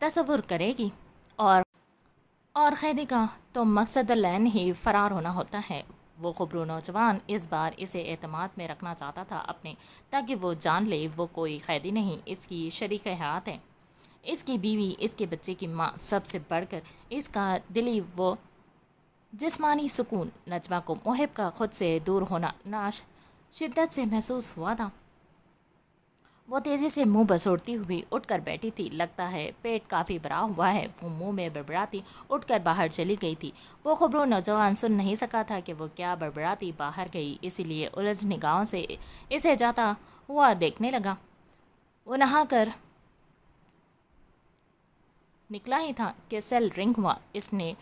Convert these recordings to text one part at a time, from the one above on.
تصور کرے گی اور قیدی کا تو مقصد العین ہی فرار ہونا ہوتا ہے۔ وہ خبرو نوجوان اس بار اسے اعتماد میں رکھنا چاہتا تھا اپنے، تاکہ وہ جان لے وہ کوئی قیدی نہیں، اس کی شریک حیات ہے، اس کی بیوی، اس کے بچے کی ماں، سب سے بڑھ کر اس کا دلی و جسمانی سکون۔ نجمہ کو محب کا خود سے دور ہونا شدت سے محسوس ہوا تھا۔ وہ تیزی سے منہ بسوڑتی ہوئی اٹھ کر بیٹھی تھی۔ لگتا ہے پیٹ کافی بھرا ہوا ہے، وہ منہ میں بڑبڑاتی اٹھ کر باہر چلی گئی تھی۔ وہ خبرو نوجوان سن نہیں سکا تھا کہ وہ کیا بڑبڑاتی باہر گئی، اسی لیے الجھ نگاہوں سے اسے جاتا ہوا دیکھنے لگا۔ وہ نہا کر نکلا ہی تھا کہ سیل رنگ ہوا۔ اس نے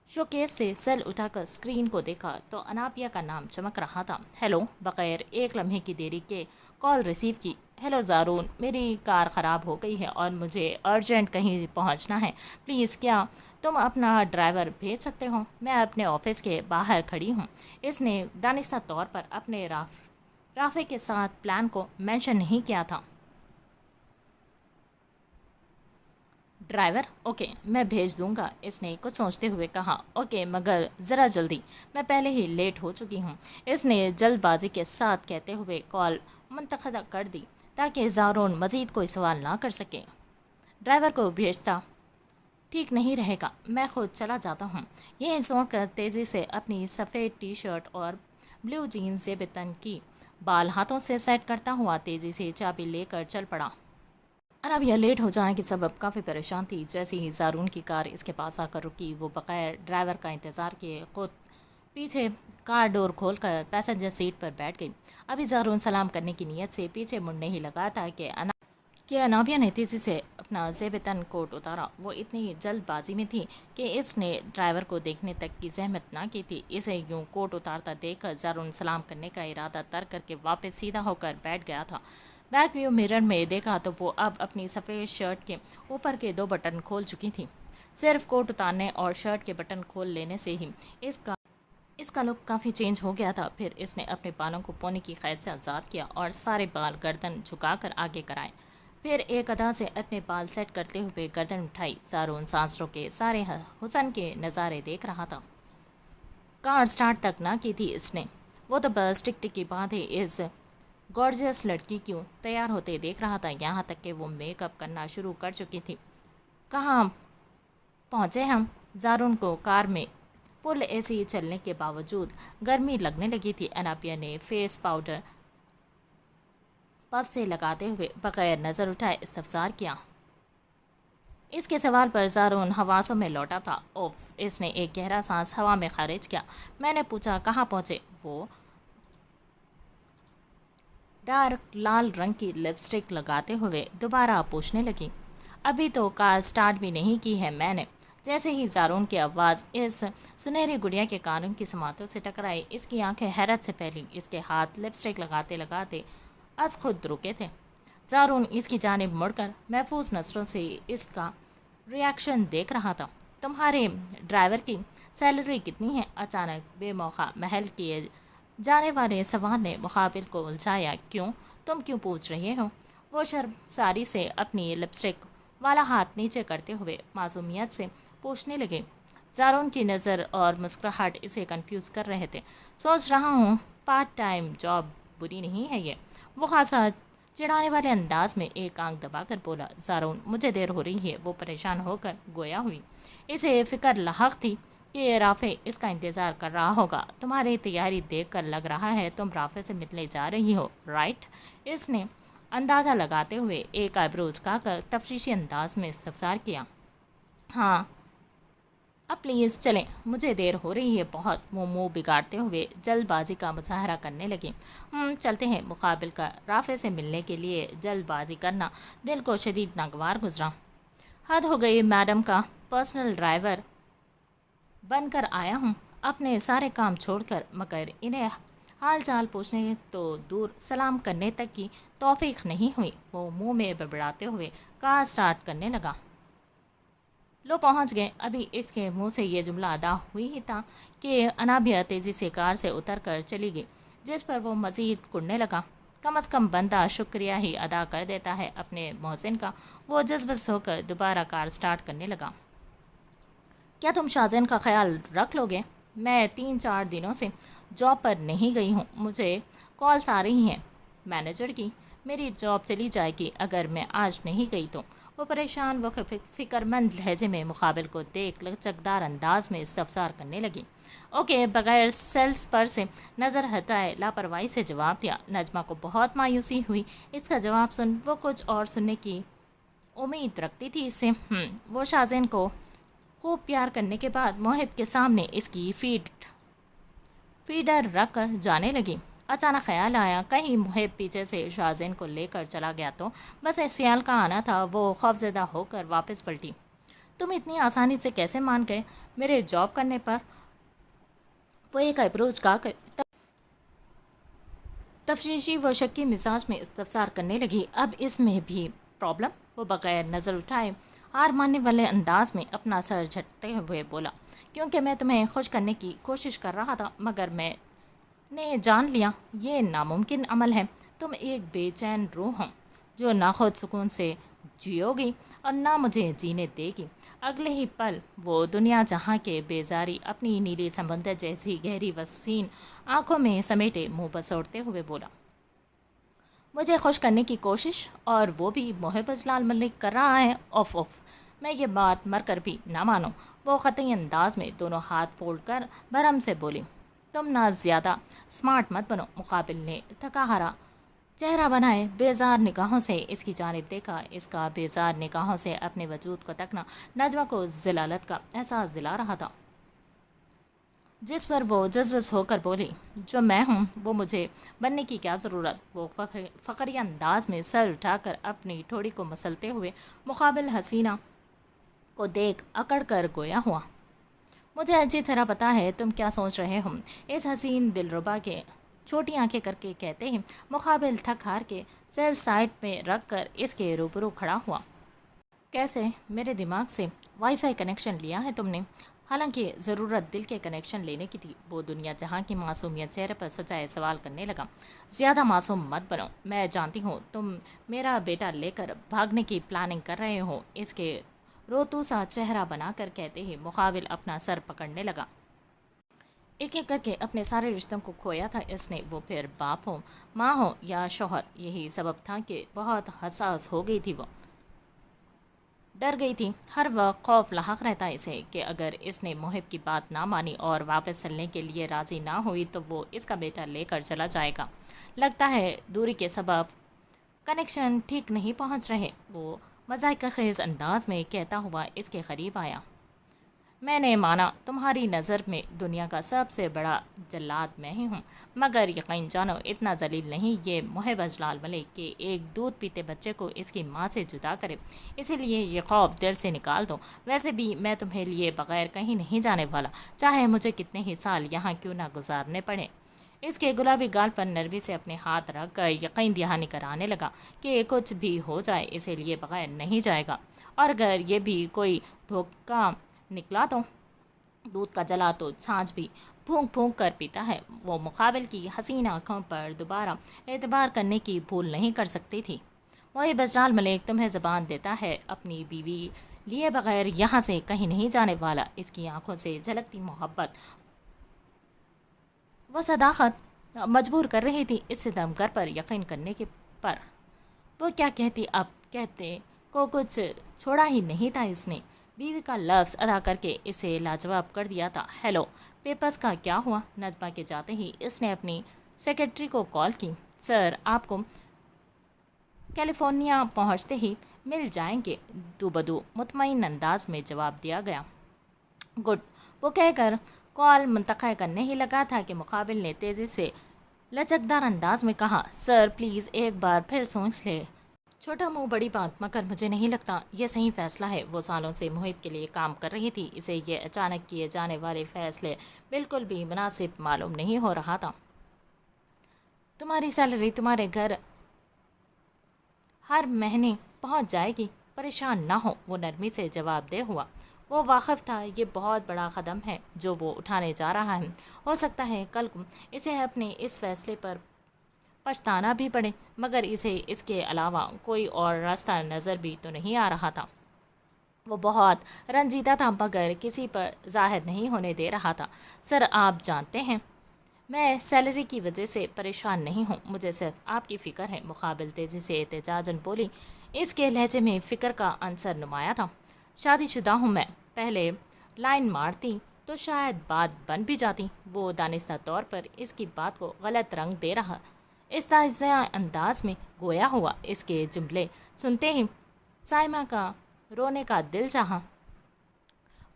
شوکیس سے سیل اٹھا کر اسکرین کو دیکھا تو اناپیا کا نام چمک رہا تھا۔ ہیلو، بغیر ایک لمحے کی دیری کے کال ریسیو کی۔ ہیلو زارون، میری کار خراب ہو گئی ہے اور مجھے ارجنٹ کہیں پہنچنا ہے، پلیز کیا تم اپنا ڈرائیور بھیج سکتے ہو؟ میں اپنے آفس کے باہر کھڑی ہوں۔ اس نے دانستہ طور پر اپنے رافع کے ساتھ پلان کو مینشن نہیں کیا تھا۔ ڈرائیور؟ اوکے، میں بھیج دوں گا، اس نے کچھ سوچتے ہوئے کہا۔ اوکے، مگر ذرا جلدی، میں پہلے ہی لیٹ ہو چکی ہوں، اس نے جلد بازی کے ساتھ کہتے ہوئے کال منقطع کر دی تاکہ زارون مزید کوئی سوال نہ کر سکے۔ ڈرائیور کو بھیجتا ٹھیک نہیں رہے گا، میں خود چلا جاتا ہوں۔ یہ سوچ کر تیزی سے اپنی سفید ٹی شرٹ اور بلیو جینز زیب تن کی بال ہاتھوں سے سیٹ کرتا ہوا تیزی سے چابی لے کر چل پڑا۔ انابیا لیٹ ہو جانے کے سبب کافی پریشان تھی۔ جیسے ہی زارون کی کار اس کے پاس آ کر رکی، وہ بغیر ڈرائیور کا انتظار کیے خود پیچھے کار ڈور کھول کر پیسنجر سیٹ پر بیٹھ گئی۔ ابھی زارون سلام کرنے کی نیت سے پیچھے مڑنے ہی لگا تھا کہ انابیا نے تیزی سے اپنا زیب تن کوٹ اتارا۔ وہ اتنی جلد بازی میں تھی کہ اس نے ڈرائیور کو دیکھنے تک کی زحمت نہ کی تھی۔ اسے یوں کوٹ اتارتا دیکھ کر زارون سلام کرنے کا ارادہ ترک کر کے واپس سیدھا ہو کر بیٹھ گیا تھا۔ بیک ویو مرر میں دیکھا تو وہ اب اپنی سفید شرٹ کے اوپر کے 2 بٹن کھول چکی تھی۔ صرف کوٹ اتارنے اور شرٹ کے بٹن کھول لینے سے ہی اس کا لک کافی چینج ہو گیا تھا۔ پھر اس نے اپنے بالوں کو پونی کی قید سے آزاد کیا اور سارے بال گردن جھکا کر آگے کرائے۔ پھر ایک ادا سے اپنے بال سیٹ کرتے ہوئے گردن اٹھائی۔ زارون سانس روکے سارے حسن کے نظارے دیکھ رہا تھا۔ کار سٹارٹ تک نہ کی تھی اس نے، وہ تو بس ٹک ٹکی باندھے اس گارجیس لڑکی کیوں تیار ہوتے دیکھ رہا تھا، یہاں تک کہ وہ میک اپ کرنا شروع کر چکی تھی۔ کہاں پہنچے ہم؟ زارون کو کار میں فل اے سی چلنے کے باوجود گرمی لگنے لگی تھی۔ اناپیا نے فیس پاؤڈر پف سے لگاتے ہوئے بغیر نظر اٹھائے استفسار کیا۔ اس کے سوال پر زارون حواسوں میں لوٹا تھا۔ اوف، اس نے ایک گہرا سانس ہوا میں خارج کیا۔ میں نے پوچھا کہاں پہنچے؟ وہ ڈارک لال رنگ کی لپسٹک لگاتے ہوئے دوبارہ پوچھنے لگی۔ ابھی تو کار سٹارٹ بھی نہیں کی ہے میں نے۔ جیسے ہی زارون کی آواز اس سنہری گڑیا کے کانوں کی سماعتوں سے ٹکرائی، اس کی آنکھیں حیرت سے پھیلیں۔ اس کے ہاتھ لپسٹک لگاتے لگاتے از خود رکے تھے۔ زارون اس کی جانب مڑ کر محفوظ نظروں سے اس کا ریاکشن دیکھ رہا تھا۔ تمہارے ڈرائیور کی سیلری کتنی ہے؟ اچانک بے موقع محل کیے جانے والے سوال نے مقابل کو الجھایا۔ کیوں؟ تم کیوں پوچھ رہے ہو؟ وہ شرمساری سے اپنی لپسٹک والا ہاتھ نیچے کرتے ہوئے معصومیت سے پوچھنے لگے۔ زارون کی نظر اور مسکراہٹ اسے کنفیوز کر رہے تھے۔ سوچ رہا ہوں پارٹ ٹائم جاب بری نہیں ہے یہ، وہ خاصا چڑھانے والے انداز میں ایک آنکھ دبا کر بولا۔ زارون، مجھے دیر ہو رہی ہے، وہ پریشان ہو کر گویا ہوئی۔ اسے فکر لاحق تھی کہ رافع اس کا انتظار کر رہا ہوگا۔ تمہاری تیاری دیکھ کر لگ رہا ہے تم رافع سے ملنے جا رہی ہو، رائٹ؟ اس نے اندازہ لگاتے ہوئے ایک آئیبرو جھکا کر تفتیشی انداز میں استفسار کیا۔ ہاں، اب پلیز چلیں، مجھے دیر ہو رہی ہے بہت۔ وہ منہ بگاڑتے ہوئے جلد بازی کا مظاہرہ کرنے لگے۔ چلتے ہیں۔ مقابل کا رافع سے ملنے کے لیے جلد بازی کرنا دل کو شدید ناگوار گزرا۔ حد ہو گئی، میڈم کا پرسنل ڈرائیور بن کر آیا ہوں اپنے سارے کام چھوڑ کر، مگر انہیں حال چال پوچھنے تو دور سلام کرنے تک کی توفیق نہیں ہوئی۔ وہ منہ میں بڑبڑاتے ہوئے کار سٹارٹ کرنے لگا۔ لو پہنچ گئے۔ ابھی اس کے منہ سے یہ جملہ ادا ہوئی ہی تھا کہ انابیا تیزی سے کار سے اتر کر چلی گئی، جس پر وہ مزید کڑنے لگا۔ کم از کم بندہ شکریہ ہی ادا کر دیتا ہے اپنے محسن کا۔ وہ جذبس ہو کر دوبارہ کار سٹارٹ کرنے لگا۔ کیا تم شازن کا خیال رکھ لو گے؟ میں 3-4 دنوں سے جاب پر نہیں گئی ہوں، مجھے کالس آ رہی ہیں مینیجر کی، میری جاب چلی جائے گی اگر میں آج نہیں گئی تو۔ وہ پریشان و فکر مند لہجے میں مقابل کو دیکھ لچکدار انداز میں استفسار کرنے لگی۔ اوکے، بغیر سیلس پر سے نظر ہٹائے لاپرواہی سے جواب دیا۔ نجمہ کو بہت مایوسی ہوئی اس کا جواب سن۔ وہ کچھ اور سننے کی امید رکھتی تھی اس سے۔ وہ شازن کو خوب پیار کرنے کے بعد محب کے سامنے اس کی فیڈر رکھ کر جانے لگی۔ اچانک خیال آیا کہیں محب پیچھے سے شازن کو لے کر چلا گیا تو۔ بس اس خیال کا آنا تھا، وہ خوفزدہ ہو کر واپس پلٹی۔ تم اتنی آسانی سے کیسے مان گئے میرے جاب کرنے پر؟ وہ ایک اپروچ کا تفتیشی و شکی مزاج میں استفسار کرنے لگی۔ اب اس میں بھی پرابلم؟ وہ بغیر نظر اٹھائے ہار ماننے والے انداز میں اپنا سر جھٹکتے ہوئے بولا، کیونکہ میں تمہیں خوش کرنے کی کوشش کر رہا تھا، مگر میں نے جان لیا یہ ناممکن عمل ہے۔ تم ایک بے چین روح ہو جو نہ خود سکون سے جیو گی اور نہ مجھے جینے دے گی۔ اگلے ہی پل وہ دنیا جہاں کے بیزاری اپنی نیلی سمندر جیسی گہری وسیع آنکھوں میں سمیٹے منہ بسوڑتے ہوئے بولا، مجھے خوش کرنے کی کوشش؟ اور وہ بھی محب اجلال ملک کر رہا ہے؟ اوف اوف، میں یہ بات مر کر بھی نہ مانوں۔ وہ قطعی انداز میں دونوں ہاتھ فولڈ کر بھرم سے بولی، تم نہ زیادہ اسمارٹ مت بنو۔ مقابل نے تھکا ہارا چہرہ بنائے بیزار نگاہوں سے اس کی جانب دیکھا۔ اس کا بیزار نگاہوں سے اپنے وجود کو تکنا نجمہ کو ذلالت کا احساس دلا رہا تھا، جس پر وہ جذبس ہو کر بولی، جو میں ہوں وہ مجھے بننے کی کیا ضرورت؟ وہ فقری انداز میں سر اٹھا کر اپنی ٹھوڑی کو مسلتے ہوئے مقابل حسینہ کو دیکھ اکڑ کر گویا ہوا، مجھے اچھی طرح پتا ہے تم کیا سوچ رہے ہو۔ اس حسین دلربا کے چھوٹی آنکھیں کر کے کہتے ہی مقابل تھک ہار کے سیل سائٹ میں رکھ کر اس کے روبرو کھڑا ہوا۔ کیسے؟ میرے دماغ سے وائی فائی کنیکشن لیا ہے تم نے؟ حالانکہ ضرورت دل کے کنیکشن لینے کی تھی۔ وہ دنیا جہاں کی معصومیت چہرے پر سجائے سوال کرنے لگا، زیادہ معصوم مت بنو۔ میں جانتی ہوں تم میرا بیٹا لے کر بھاگنے کی پلاننگ کر رہے ہو۔ اس کے روتو سا چہرہ بنا کر کہتے ہی مقابل اپنا سر پکڑنے لگا۔ ایک ایک کر کے اپنے سارے رشتوں کو کھویا تھا اس نے، وہ پھر باپ ہو، ماں ہو یا شوہر۔ یہی سبب تھا کہ بہت حساس ہو گئی تھی، وہ ڈر گئی تھی۔ ہر وقت خوف لاحق رہتا اسے کہ اگر اس نے محب کی بات نہ مانی اور واپس چلنے کے لیے راضی نہ ہوئی تو وہ اس کا بیٹا لے کر چلا جائے گا۔ لگتا ہے دوری کے سبب کنیکشن ٹھیک نہیں پہنچ رہے، وہ مذائقہ خیز انداز میں کہتا ہوا اس کے قریب آیا۔ میں نے مانا تمہاری نظر میں دنیا کا سب سے بڑا جلاد میں ہی ہوں، مگر یقین جانو اتنا ذلیل نہیں یہ محب اجلال ملک کہ ایک دودھ پیتے بچے کو اس کی ماں سے جدا کرے۔ اسی لیے یہ خوف دل سے نکال دو۔ ویسے بھی میں تمہیں لیے بغیر کہیں نہیں جانے والا، چاہے مجھے کتنے ہی سال یہاں کیوں نہ گزارنے پڑے۔ اس کے گلابی گال پر نرمی سے اپنے ہاتھ رکھ کر یقین دہانی کرانے لگا کہ کچھ بھی ہو جائے اسے لیے بغیر نہیں جائے گا، اور اگر یہ بھی کوئی دھوکہ نکلا تو دودھ کا جلا تو چھاچھ بھی پھونک پھونک کر پیتا ہے۔ وہ مقابل کی حسین آنکھوں پر دوبارہ اعتبار کرنے کی بھول نہیں کر سکتی تھی۔ محب اجلال ملک تمہیں زبان دیتا ہے اپنی بیوی لیے بغیر یہاں سے کہیں نہیں جانے والا۔ اس کی آنکھوں سے جھلکتی محبت وہ صداقت مجبور کر رہی تھی اس ستم گر پر یقین کرنے کے پر۔ وہ کیا کہتی؟ اب کہتے کو کچھ چھوڑا ہی نہیں تھا اس نے۔ بیوی کا لفظ ادا کر کے اسے لاجواب کر دیا تھا۔ ہیلو، پیپرز کا کیا ہوا؟ نجمہ کے جاتے ہی اس نے اپنی سیکرٹری کو کال کی۔ سر آپ کو کیلیفورنیا پہنچتے ہی مل جائیں گے، دو بدو مطمئن انداز میں جواب دیا گیا۔ گڈ، وہ کہہ کر کال منتقل کرنے ہی لگا تھا کہ مقابل نے تیزی سے لچکدار انداز میں کہا، سر پلیز ایک بار پھر سوچ لے۔ چھوٹا منہ بڑی بات، مگر مجھے نہیں لگتا یہ صحیح فیصلہ ہے۔ وہ سالوں سے محب کے لیے کام کر رہی تھی، اسے یہ اچانک کیے جانے والے فیصلے بالکل بھی مناسب معلوم نہیں ہو رہا تھا۔ تمہاری سیلری تمہارے گھر ہر مہینے پہنچ جائے گی، پریشان نہ ہو، وہ نرمی سے جواب دہ ہوا۔ وہ واقف تھا یہ بہت بڑا قدم ہے جو وہ اٹھانے جا رہا ہے۔ ہو سکتا ہے کل کو اسے اپنے اس فیصلے پر پچھتانا بھی پڑے، مگر اسے اس کے علاوہ کوئی اور راستہ نظر بھی تو نہیں آ رہا تھا۔ وہ بہت رنجیدہ تھا مگر کسی پر ظاہر نہیں ہونے دے رہا تھا۔ سر، آپ جانتے ہیں میں سیلری کی وجہ سے پریشان نہیں ہوں، مجھے صرف آپ کی فکر ہے، مقابل تیزی سے احتجاجاً بولی۔ اس کے لہجے میں فکر کا عنصر نمایاں تھا۔ شادی شدہ ہوں میں، پہلے لائن مارتی تو شاید بات بن بھی جاتی۔ وہ دانستہ طور پر اس کی بات کو غلط رنگ دے رہا، استہزائی انداز میں گویا ہوا۔ اس کے جملے سنتے ہی سائمہ کا رونے کا دل چاہا۔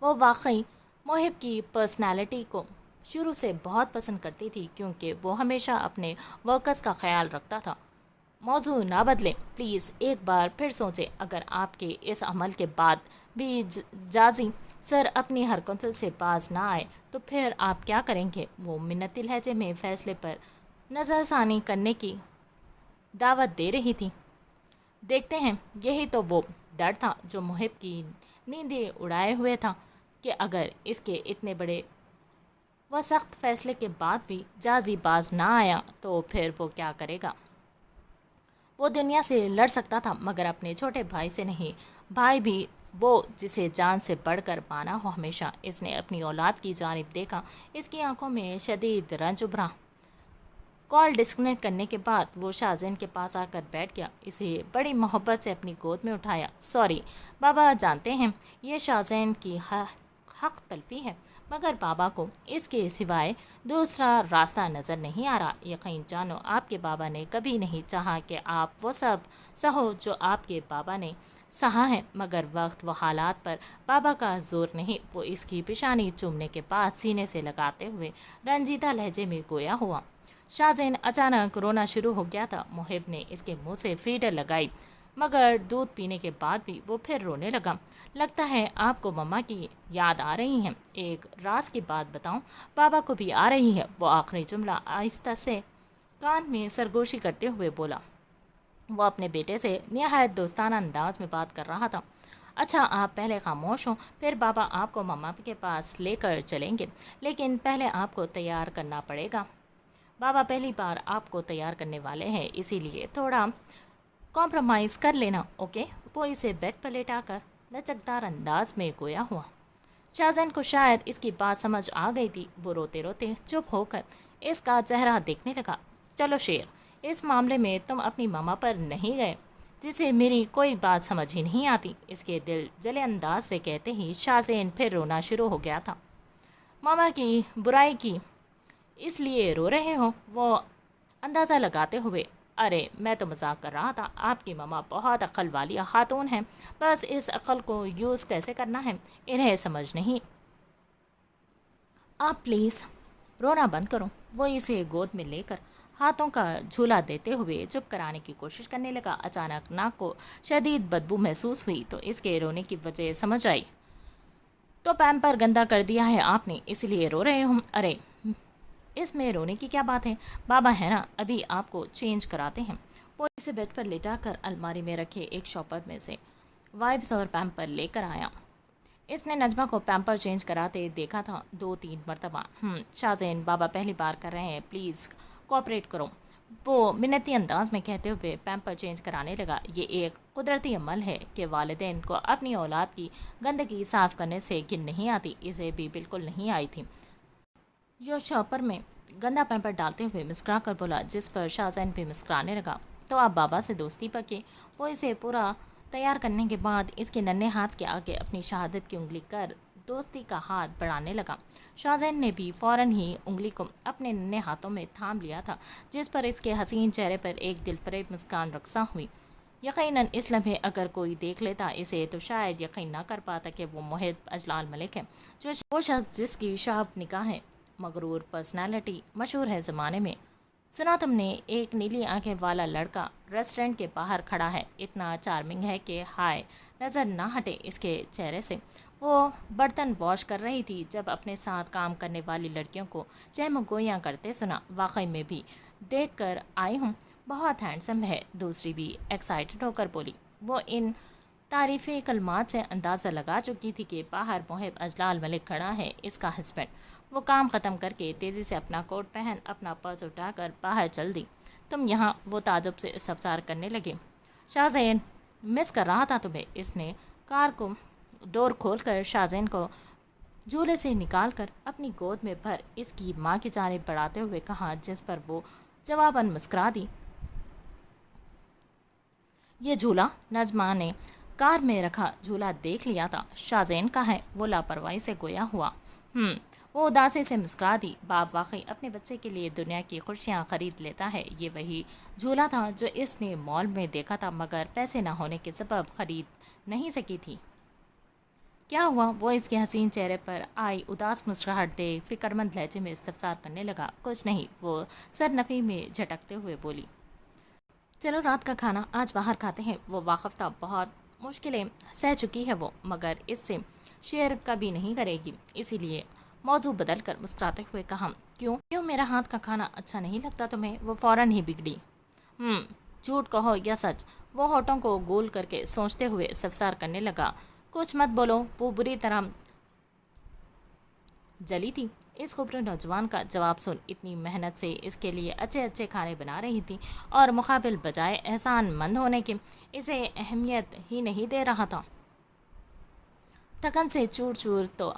وہ واقعی محب کی پرسنالٹی کو شروع سے بہت پسند کرتی تھی، کیونکہ وہ ہمیشہ اپنے ورکرز کا خیال رکھتا تھا۔ موضوع نہ بدلیں، پلیز ایک بار پھر سوچیں۔ اگر آپ کے اس عمل کے بعد بھی جازی سر اپنی حرکتوں سے باز نہ آئے تو پھر آپ کیا کریں گے؟ وہ منتی لہجے میں فیصلے پر نظر ثانی کرنے کی دعوت دے رہی تھی۔ دیکھتے ہیں، یہی تو وہ ڈر تھا جو محب کی نیندیں اڑائے ہوئے تھا کہ اگر اس کے اتنے بڑے و سخت فیصلے کے بعد بھی جازی باز نہ آیا تو پھر وہ کیا کرے گا۔ وہ دنیا سے لڑ سکتا تھا مگر اپنے چھوٹے بھائی سے نہیں۔ بھائی بھی وہ جسے جان سے بڑھ کر مانا ہو۔ ہمیشہ اس نے اپنی اولاد کی جانب دیکھا۔ اس کی آنکھوں میں شدید رنج ابھرا۔ کال ڈسکنیکٹ کرنے کے بعد وہ شازین کے پاس آ کر بیٹھ گیا، اسے بڑی محبت سے اپنی گود میں اٹھایا۔ سوری بابا، جانتے ہیں یہ شازین کی حق تلفی ہے، مگر بابا کو اس کے سوائے دوسرا راستہ نظر نہیں آ رہا۔ یقین جانو آپ کے بابا نے کبھی نہیں چاہا کہ آپ وہ سب سہو جو آپ کے بابا نے سہا ہے، مگر وقت و حالات پر بابا کا زور نہیں۔ وہ اس کی پیشانی چومنے کے بعد سینے سے لگاتے ہوئے رنجیدہ لہجے میں گویا ہوا۔ شازین اچانک رونا شروع ہو گیا تھا۔ محب نے اس کے منہ سے فیڈر لگائی، مگر دودھ پینے کے بعد بھی وہ پھر رونے لگا۔ لگتا ہے آپ کو مما کی یاد آ رہی ہے۔ ایک راز کی بات بتاؤں، بابا کو بھی آ رہی ہے۔ وہ آخری جملہ آہستہ سے کان میں سرگوشی کرتے ہوئے بولا۔ وہ اپنے بیٹے سے نہایت دوستانہ انداز میں بات کر رہا تھا۔ اچھا، آپ پہلے خاموش ہوں، پھر بابا آپ کو مما کے پاس لے کر چلیں گے، لیکن پہلے آپ کو تیار کرنا پڑے گا۔ بابا پہلی بار آپ کو تیار کرنے والے ہیں، اسی لیے تھوڑا کمپرومائز کر لینا، اوکے؟ وہ اسے بیڈ پر لیٹا کر لچکدار انداز میں گویا ہوا۔ شازین کو شاید اس کی بات سمجھ آ گئی تھی۔ وہ روتے روتے چپ ہو کر اس کا چہرہ دیکھنے لگا۔ چلو شیر، اس معاملے میں تم اپنی ماما پر نہیں گئے، جسے میری کوئی بات سمجھ ہی نہیں آتی۔ اس کے دل جلے انداز سے کہتے ہی شازین پھر رونا شروع ہو گیا تھا۔ ماما کی برائی کی اس لیے رو رہے ہو؟ وہ اندازہ لگاتے ہوئے، ارے میں تو مذاق کر رہا تھا، آپ کی ماما بہت عقل والی خاتون ہیں، بس اس عقل کو یوز کیسے کرنا ہے انہیں سمجھ نہیں۔ آپ پلیز رونا بند کرو۔ وہ اسے گود میں لے کر ہاتھوں کا جھولا دیتے ہوئے چپ کرانے کی کوشش کرنے لگا۔ اچانک ناک کو شدید بدبو محسوس ہوئی تو اس کے رونے کی وجہ سمجھ آئی۔ تو پیمپر گندا کر دیا ہے آپ نے، اس لیے رو رہے ہوں؟ ارے اس میں رونے کی کیا بات ہے، بابا ہے نا، ابھی آپ کو چینج کراتے ہیں۔ وہ اسے بیڈ پر لیٹا کر الماری میں رکھے ایک شاپر میں سے وائپس اور پیمپر لے کر آیا۔ اس نے نجمہ کو پیمپر چینج کراتے دیکھا تھا 2-3 مرتبہ۔ شازین، بابا پہلی بار کر رہے ہیں، پلیز کوآپریٹ کرو، وہ منتی انداز میں کہتے ہوئے پیمپر چینج کرانے لگا۔ یہ ایک قدرتی عمل ہے کہ والدین کو اپنی اولاد کی گندگی صاف کرنے سے گن نہیں آتی۔ اسے بھی بالکل نہیں آئی تھی۔ یہ شاپر میں گندا پیمپر ڈالتے ہوئے مسکرا کر بولا، جس پر شازین بھی مسکرانے لگا۔ تو آپ بابا سے دوستی پکی؟ وہ اسے پورا تیار کرنے کے بعد اس کے ننھے ہاتھ کے آگے اپنی شہادت کی انگلی کر دوستی کا ہاتھ بڑھانے لگا۔ شازین نے بھی فوراً ہی انگلی کو اپنے ننھے ہاتھوں میں تھام لیا تھا، جس پر اس کے حسین چہرے پر ایک دل فریب مسکان رقصاں ہوئی۔ یقیناً اس لمحے اگر کوئی دیکھ لیتا اسے تو شاید یقین نہ کر پاتا کہ وہ محب اجلال ملک ہے، وہ شخص جس کی شاب نگاہ ہے، مغرور پرسنالٹی مشہور ہے زمانے میں۔ سنا تم نے ایک نیلی آنکھیں والا لڑکا ریسٹورنٹ کے باہر کھڑا ہے، اتنا چارمنگ ہے کہ ہائے نظر نہ ہٹے اس کے چہرے سے۔ وہ برتن واش کر رہی تھی جب اپنے ساتھ کام کرنے والی لڑکیوں کو چہمگوئیاں کرتے سنا۔ واقعی میں بھی دیکھ کر آئی ہوں، بہت ہینڈسم ہے، دوسری بھی ایکسائٹڈ ہو کر بولی۔ وہ ان تعریفی کلمات سے اندازہ لگا چکی تھی کہ باہر محب اجلال ملک کھڑا ہے، اس کا ہسبینڈ۔ وہ کام ختم کر کے تیزی سے اپنا کوٹ پہن اپنا پرس اٹھا کر باہر چل دی۔ تم یہاں؟ وہ تعجب سے استفسار کرنے لگے۔ شاہزین مس کر رہا تھا تمہیں۔ اس نے کار کو ڈور کھول کر شاہزین کو جھولے سے نکال کر اپنی گود میں بھر اس کی ماں کی جانب بڑھاتے ہوئے کہا، جس پر وہ جواباً مسکرا دی۔ یہ جھولا؟ نجمہ نے کار میں رکھا جھولا دیکھ لیا تھا۔ شاہزین کا ہے؟ وہ لاپرواہی سے گویا ہوا۔ وہ اداسی سے مسکرا دی۔ باپ واقعی اپنے بچے کے لیے دنیا کی خوشیاں خرید لیتا ہے۔ یہ وہی جھولا تھا جو اس نے مال میں دیکھا تھا، مگر پیسے نہ ہونے کے سبب خرید نہیں سکی تھی۔ کیا ہوا؟ وہ اس کے حسین چہرے پر آئی اداس مسکراہٹ دیکھ فکرمند لہجے میں استفسار کرنے لگا۔ کچھ نہیں، وہ سر نفی میں جھٹکتے ہوئے بولی۔ چلو رات کا کھانا آج باہر کھاتے ہیں۔ وہ واقف تھا بہت مشکلیں سہ چکی ہے وہ، مگر اس سے شیئر کبھی نہیں کرے گی، اسی لیے موضوع بدل کر مسکراتے ہوئے کہا، کیوں میرا ہاتھ کا کھانا اچھا نہیں لگتا تمہیں؟ وہ فوراً ہی بگڑی۔ جھوٹ کہو یا سچ؟ وہ ہونٹوں کو گول کر کے سوچتے ہوئے استفسار کرنے لگا۔ کچھ مت بولو۔ وہ بری طرح جلی تھی۔ اس خوبصورت نوجوان کا جواب سن اتنی محنت سے اس کے لیے اچھے اچھے کھانے بنا رہی تھی، اور مقابل بجائے احسان مند ہونے کے اسے اہمیت ہی نہیں دے رہا تھا۔ تھکن سے چور چور تو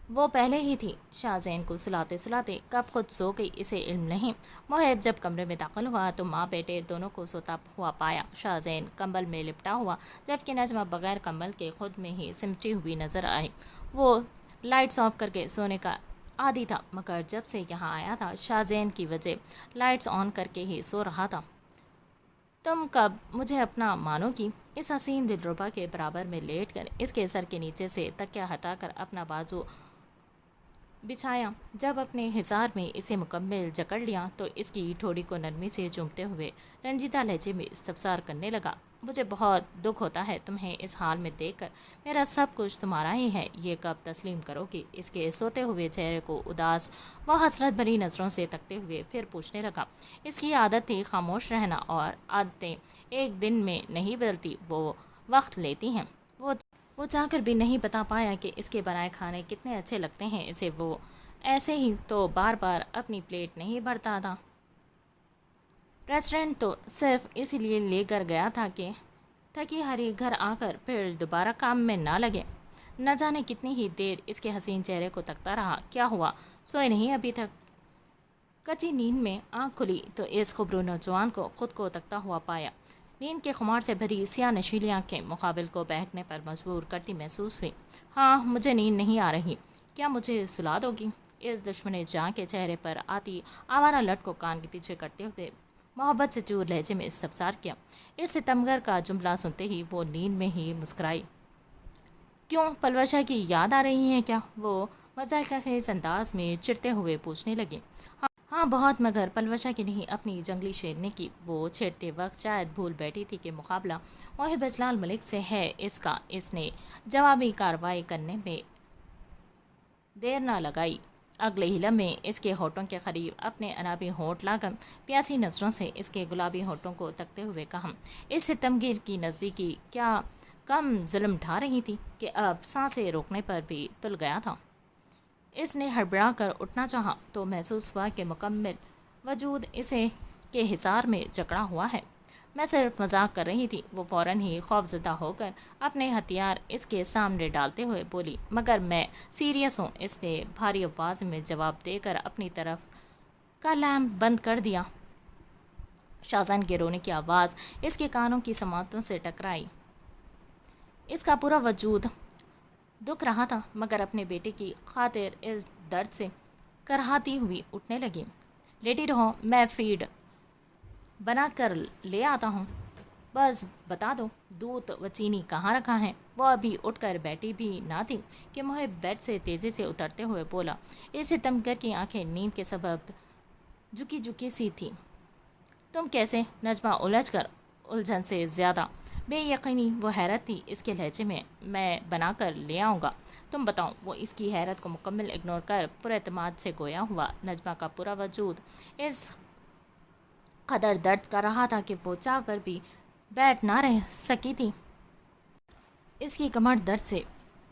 وہ پہلے ہی تھی۔ شاہزین کو سلاتے سلاتے کب خود سو گئی اسے علم نہیں۔ محب جب کمرے میں داخل ہوا تو ماں بیٹے دونوں کو سوتا ہوا پایا۔ شاہزین کمبل میں لپٹا ہوا، جبکہ نجمہ بغیر کمبل کے خود میں ہی سمٹی ہوئی نظر آئی۔ وہ لائٹس آف کر کے سونے کا عادی تھا، مگر جب سے یہاں آیا تھا شاہزین کی وجہ لائٹس آن کر کے ہی سو رہا تھا۔ تم کب مجھے اپنا مانو گی؟ اس حسین دلربا کے برابر میں لیٹ کر اس کے سر کے نیچے سے تکیہ ہٹا کر اپنا بازو بچھایا، جب اپنے حصار میں اسے مکمل جکڑ لیا تو اس کی ٹھوڑی کو نرمی سے چومتے ہوئے رنجیدہ لہجے میں استفسار کرنے لگا۔ مجھے بہت دکھ ہوتا ہے تمہیں اس حال میں دیکھ کر۔ میرا سب کچھ تمہارا ہی ہے، یہ کب تسلیم کرو گی؟ اس کے سوتے ہوئے چہرے کو اداس و حسرت بھری نظروں سے تکتے ہوئے پھر پوچھنے لگا۔ اس کی عادت تھی خاموش رہنا، اور عادتیں ایک دن میں نہیں بدلتی، وہ وقت لیتی ہیں۔ وہ چاہ کر بھی نہیں بتا پایا کہ اس کے بنائے کھانے کتنے اچھے لگتے ہیں اسے۔ وہ ایسے ہی تو بار بار اپنی پلیٹ نہیں بھرتا تھا۔ ریسٹورنٹ تو صرف اسی لیے لے کر گیا تھا کہ تھکی ہاری گھر آ کر پھر دوبارہ کام میں نہ لگے۔ نہ جانے کتنی ہی دیر اس کے حسین چہرے کو تکتا رہا۔ کیا ہوا؟ سوئے نہیں ابھی تک؟ کچی نیند میں آنکھ کھلی تو اس خوبصورت نوجوان کو خود کو تکتا ہوا پایا۔ نیند کے خمار سے بھری سیاہ نشیلی آنکھیں مقابل کو بہکنے پر مجبور کرتی محسوس ہوئی۔ ہاں، مجھے نیند نہیں آ رہی۔ کیا مجھے سلا دو گی؟ اس دشمن جاں کے چہرے پر آتی آوارہ لٹ کو کان کے پیچھے کرتے ہوئے محبت سے چور لہجے میں استفسار کیا۔ اس ستمگر کا جملہ سنتے ہی وہ نیند میں ہی مسکرائی۔ کیوں، پلوشا کی یاد آ رہی ہے کیا؟ وہ مزاحیہ خیز انداز میں چڑھتے ہوئے پوچھنے لگے۔ ہاں بہت، مگر پلوشا کی نہیں، اپنی جنگلی شیرنی کی۔ وہ چھیڑتے وقت شاید بھول بیٹھی تھی کہ مقابلہ محب اجلال ملک سے ہے اس کا۔ اس نے جوابی کارروائی کرنے میں دیر نہ لگائی۔ اگلے ہی لمحے اس کے ہونٹوں کے قریب اپنے انابی ہونٹ لا کر پیاسی نظروں سے اس کے گلابی ہونٹوں کو تکتے ہوئے کہا۔ اس ستمگر کی نزدیکی کیا کم ظلم ڈھا رہی تھی کہ اب سانسیں روکنے پر بھی تل گیا تھا۔ اس نے ہڑبڑا کر اٹھنا چاہا تو محسوس ہوا کہ مکمل وجود اسے کے حصار میں جکڑا ہوا ہے۔ میں صرف مذاق کر رہی تھی۔ وہ فوراً ہی خوفزدہ ہو کر اپنے ہتھیار اس کے سامنے ڈالتے ہوئے بولی۔ مگر میں سیریس ہوں، اس نے بھاری آواز میں جواب دے کر اپنی طرف کا لیمپ بند کر دیا۔ شاہزین کے رونے کی آواز اس کے کانوں کی سماعتوں سے ٹکرائی۔ اس کا پورا وجود دکھ رہا تھا، مگر اپنے بیٹے کی خاطر اس درد سے کرہاتی ہوئی اٹھنے لگی۔ لیٹی رہو، میں فیڈ بنا کر لے آتا ہوں۔ بس بتا دو دودھ و چینی کہاں رکھا ہے؟ وہ ابھی اٹھ کر بیٹھی بھی نہ تھی کہ محب بیڈ سے تیزی سے اترتے ہوئے بولا۔ اس ستمگر کی آنکھیں نیند کے سبب جھکی جھکی سی تھی۔ تم کیسے؟ نجمہ الجھ کر الجھن سے زیادہ بے یقینی و حیرت تھی اس کے لہجے میں بنا کر لے آؤں گا، تم بتاؤ۔ وہ اس کی حیرت کو مکمل اگنور کر پراعتماد سے گویا ہوا۔ نجمہ کا پورا وجود اس قدر درد کر رہا تھا کہ وہ چاہ کر بھی بیٹھ نہ رہ سکی تھی۔ اس کی کمر درد سے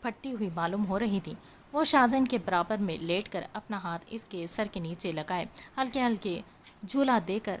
پھٹتی ہوئی معلوم ہو رہی تھی۔ وہ شاہزین کے برابر میں لیٹ کر اپنا ہاتھ اس کے سر کے نیچے لگائے ہلکے ہلکے جھولا دے کر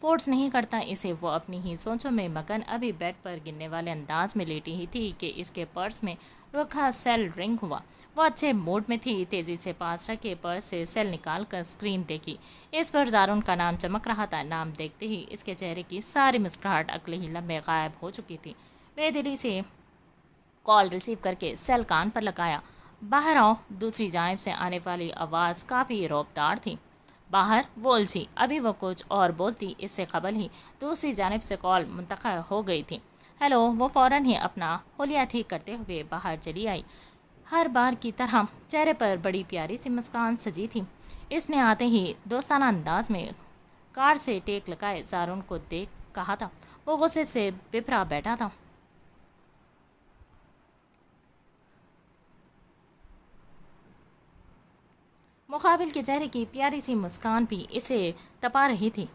فورس نہیں کرتا اسے۔ وہ اپنی ہی سوچوں میں مگن ابھی بیڈ پر گرنے والے انداز میں لیٹی ہی تھی کہ اس کے پرس میں رکھا سیل رنگ ہوا۔ وہ اچھے موڈ میں تھی، تیزی سے پاس رکھے پرس سے سیل نکال کر اسکرین دیکھی۔ اس پر زارون کا نام چمک رہا تھا۔ نام دیکھتے ہی اس کے چہرے کی ساری مسکراہٹ اگلے ہی لمحے غائب ہو چکی تھی۔ بے دلی سے کال ریسیو کر کے سیل کان پر لگایا۔ باہر آؤ۔ دوسری جانب سے آنے والی آواز کافی رعبدار تھی۔ باہر؟ وہ الجھی۔ ابھی وہ کچھ اور بولتی اس سے قبل ہی دوسری جانب سے کال منتقل ہو گئی تھی۔ ہیلو۔ وہ فوراً ہی اپنا حلیہ ٹھیک کرتے ہوئے باہر چلی آئی۔ ہر بار کی طرح چہرے پر بڑی پیاری سی مسکان سجی تھی۔ اس نے آتے ہی دوستانہ انداز میں کار سے ٹیک لگائے زارون کو دیکھ کہا تھا۔ وہ غصے سے بپھرا بیٹھا تھا۔ مقابل کے چہرے کی پیاری سی مسکان بھی اسے تپا رہی تھی۔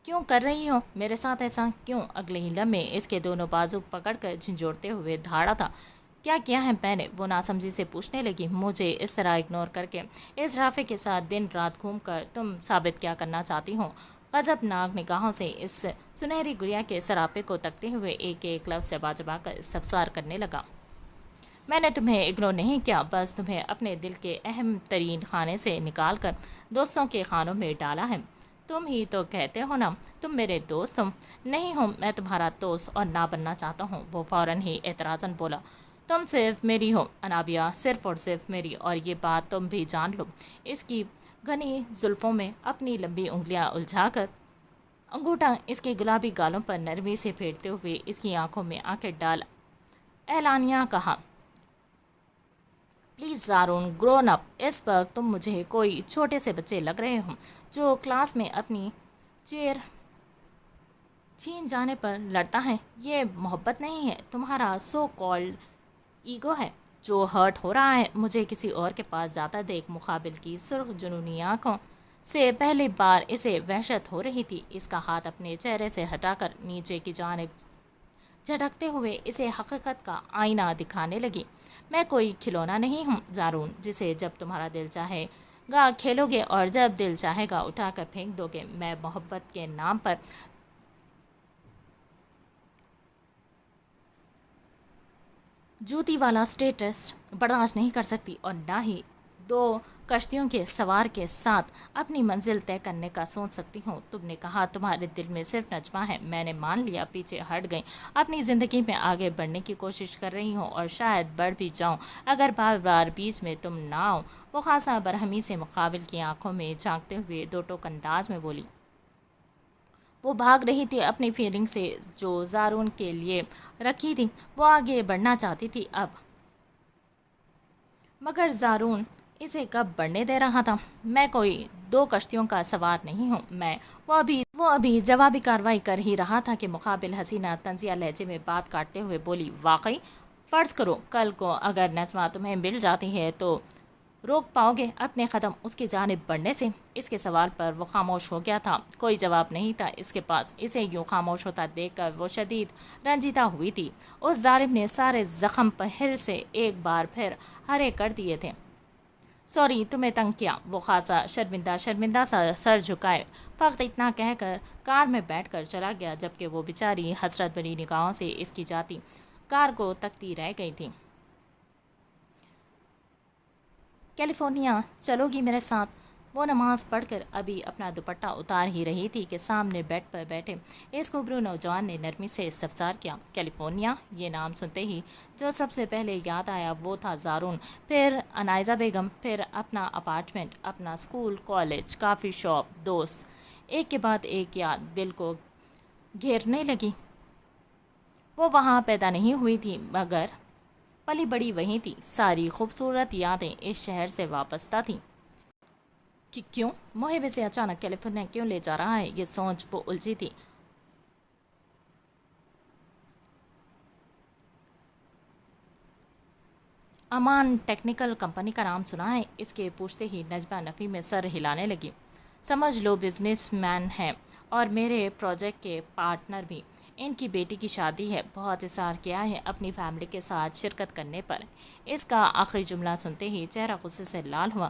کیوں کر رہی ہو میرے ساتھ ایسا؟ کیوں؟ اگلے ہی لمحے اس کے دونوں بازو پکڑ کر جھنجھوڑتے ہوئے دھاڑا تھا۔ کیا ہے میں نے؟ وہ ناسمجھی سے پوچھنے لگی۔ مجھے اس طرح اگنور کر کے اس رافع کے ساتھ دن رات گھوم کر تم ثابت کیا کرنا چاہتی ہو؟ غضبناک نگاہوں سے اس سنہری گڑیا کے سراپے کو تکتے ہوئے ایک ایک لفظ چبا چبا کر استفسار کرنے لگا۔ میں نے تمہیں اگنور نہیں کیا، بس تمہیں اپنے دل کے اہم ترین خانے سے نکال کر دوستوں کے خانوں میں ڈالا ہے۔ تم ہی تو کہتے ہو نا تم میرے دوست ہو۔ نہیں ہوں میں تمہارا دوست اور نہ بننا چاہتا ہوں۔ وہ فوراً ہی اعتراضاً بولا۔ تم صرف میری ہو انابیہ، صرف اور صرف میری، اور یہ بات تم بھی جان لو۔ اس کی گھنی زلفوں میں اپنی لمبی انگلیاں الجھا کر انگوٹھا اس کے گلابی گالوں پر نرمی سے پھیرتے ہوئے اس کی آنکھوں میں آنکھیں ڈال اعلانیہ کہا۔ Please زارون، grown up. اس وقت تم مجھے کوئی چھوٹے سے بچے لگ رہے ہو جو کلاس میں اپنی چیئر چھین جانے پر لڑتا ہے۔ یہ محبت نہیں ہے، تمہارا سو کالڈ ایگو ہے جو ہرٹ ہو رہا ہے۔ مجھے کسی اور کے پاس جاتا دیکھ مقابل کی سرخ جنونی آنکھوں سے پہلی بار اسے وحشت ہو رہی تھی۔ اس کا ہاتھ اپنے چہرے سے ہٹا کر نیچے کی جانب جھٹکتے ہوئے اسے حقیقت کا آئینہ دکھانے لگی۔ میں کوئی کھلونا نہیں ہوں زارون، جسے جب تمہارا دل چاہے گا کھیلو گے اور جب دل چاہے گا اٹھا کر پھینک دو گے۔ میں محبت کے نام پر جوتی والا سٹیٹس برداشت نہیں کر سکتی، اور نہ ہی دو کشتیوں کے سوار کے ساتھ اپنی منزل طے کرنے کا سوچ سکتی ہوں۔ تم نے کہا تمہارے دل میں صرف نجمہ ہے، میں نے مان لیا۔ پیچھے ہٹ گئی، اپنی زندگی میں آگے بڑھنے کی کوشش کر رہی ہوں اور شاید بڑھ بھی جاؤں اگر بار بار بیچ میں تم نہ آؤ۔ وہ خاصا برہمی سے مقابل کی آنکھوں میں جھانکتے ہوئے دو ٹوک انداز میں بولی۔ وہ بھاگ رہی تھی اپنی فیلنگ سے جو زارون کے لیے رکھی تھی۔ وہ آگے بڑھنا چاہتی تھی اب، مگر زارون اسے کب بڑھنے دے رہا تھا۔ میں کوئی دو کشتیوں کا سوار نہیں ہوں۔ وہ ابھی جوابی کارروائی کر ہی رہا تھا کہ مقابل حسینہ طنزیہ لہجے میں بات کاٹتے ہوئے بولی۔ واقعی؟ فرض کرو کل کو اگر نجمہ تمہیں مل جاتی ہے تو روک پاؤ گے اپنے قدم اس کی جانب بڑھنے سے؟ اس کے سوال پر وہ خاموش ہو گیا تھا۔ کوئی جواب نہیں تھا اس کے پاس۔ اسے یوں خاموش ہوتا دیکھ کر وہ شدید رنجیدہ ہوئی تھی۔ اس ظالم نے سارے زخم پہر سے ایک بار پھر ہرے کر دیے تھے۔ سوری تمہیں تنگ کیا۔ وہ خاصا شرمندہ سا سر جھکائے فقط اتنا کہہ کر کار میں بیٹھ کر چلا گیا، جبکہ وہ بیچاری حسرت بھری نگاہوں سے اس کی جاتی کار کو تکتی رہ گئی تھی۔ کیلیفورنیا چلو گی میرے ساتھ؟ وہ نماز پڑھ کر ابھی اپنا دوپٹہ اتار ہی رہی تھی کہ سامنے بیڈ پر بیٹھے اس خوبرو نوجوان نے نرمی سے استفسار کیا۔ کیلیفورنیا؟ یہ نام سنتے ہی جو سب سے پہلے یاد آیا وہ تھا زارون، پھر انائزہ بیگم، پھر اپنا اپارٹمنٹ، اپنا اسکول، کالج، کافی شاپ، دوست، ایک کے بعد ایک یاد دل کو گھیرنے لگی۔ وہ وہاں پیدا نہیں ہوئی تھی مگر پلی بڑی وہیں تھی۔ ساری خوبصورت یادیں اس شہر سے وابستہ تھیں۔ کیوں محب سے اچانک کیلیفورنیا کیوں لے جا رہا ہے؟ یہ سوچ وہ الجھی تھی۔ امان ٹیکنیکل کمپنی کا نام سنا ہے؟ اس کے پوچھتے ہی نجمہ نفی میں سر ہلانے لگی۔ سمجھ لو بزنس مین ہے اور میرے پروجیکٹ کے پارٹنر بھی۔ ان کی بیٹی کی شادی ہے، بہت اصرار کیا ہے اپنی فیملی کے ساتھ شرکت کرنے پر۔ اس کا آخری جملہ سنتے ہی چہرہ غصے سے لال ہوا۔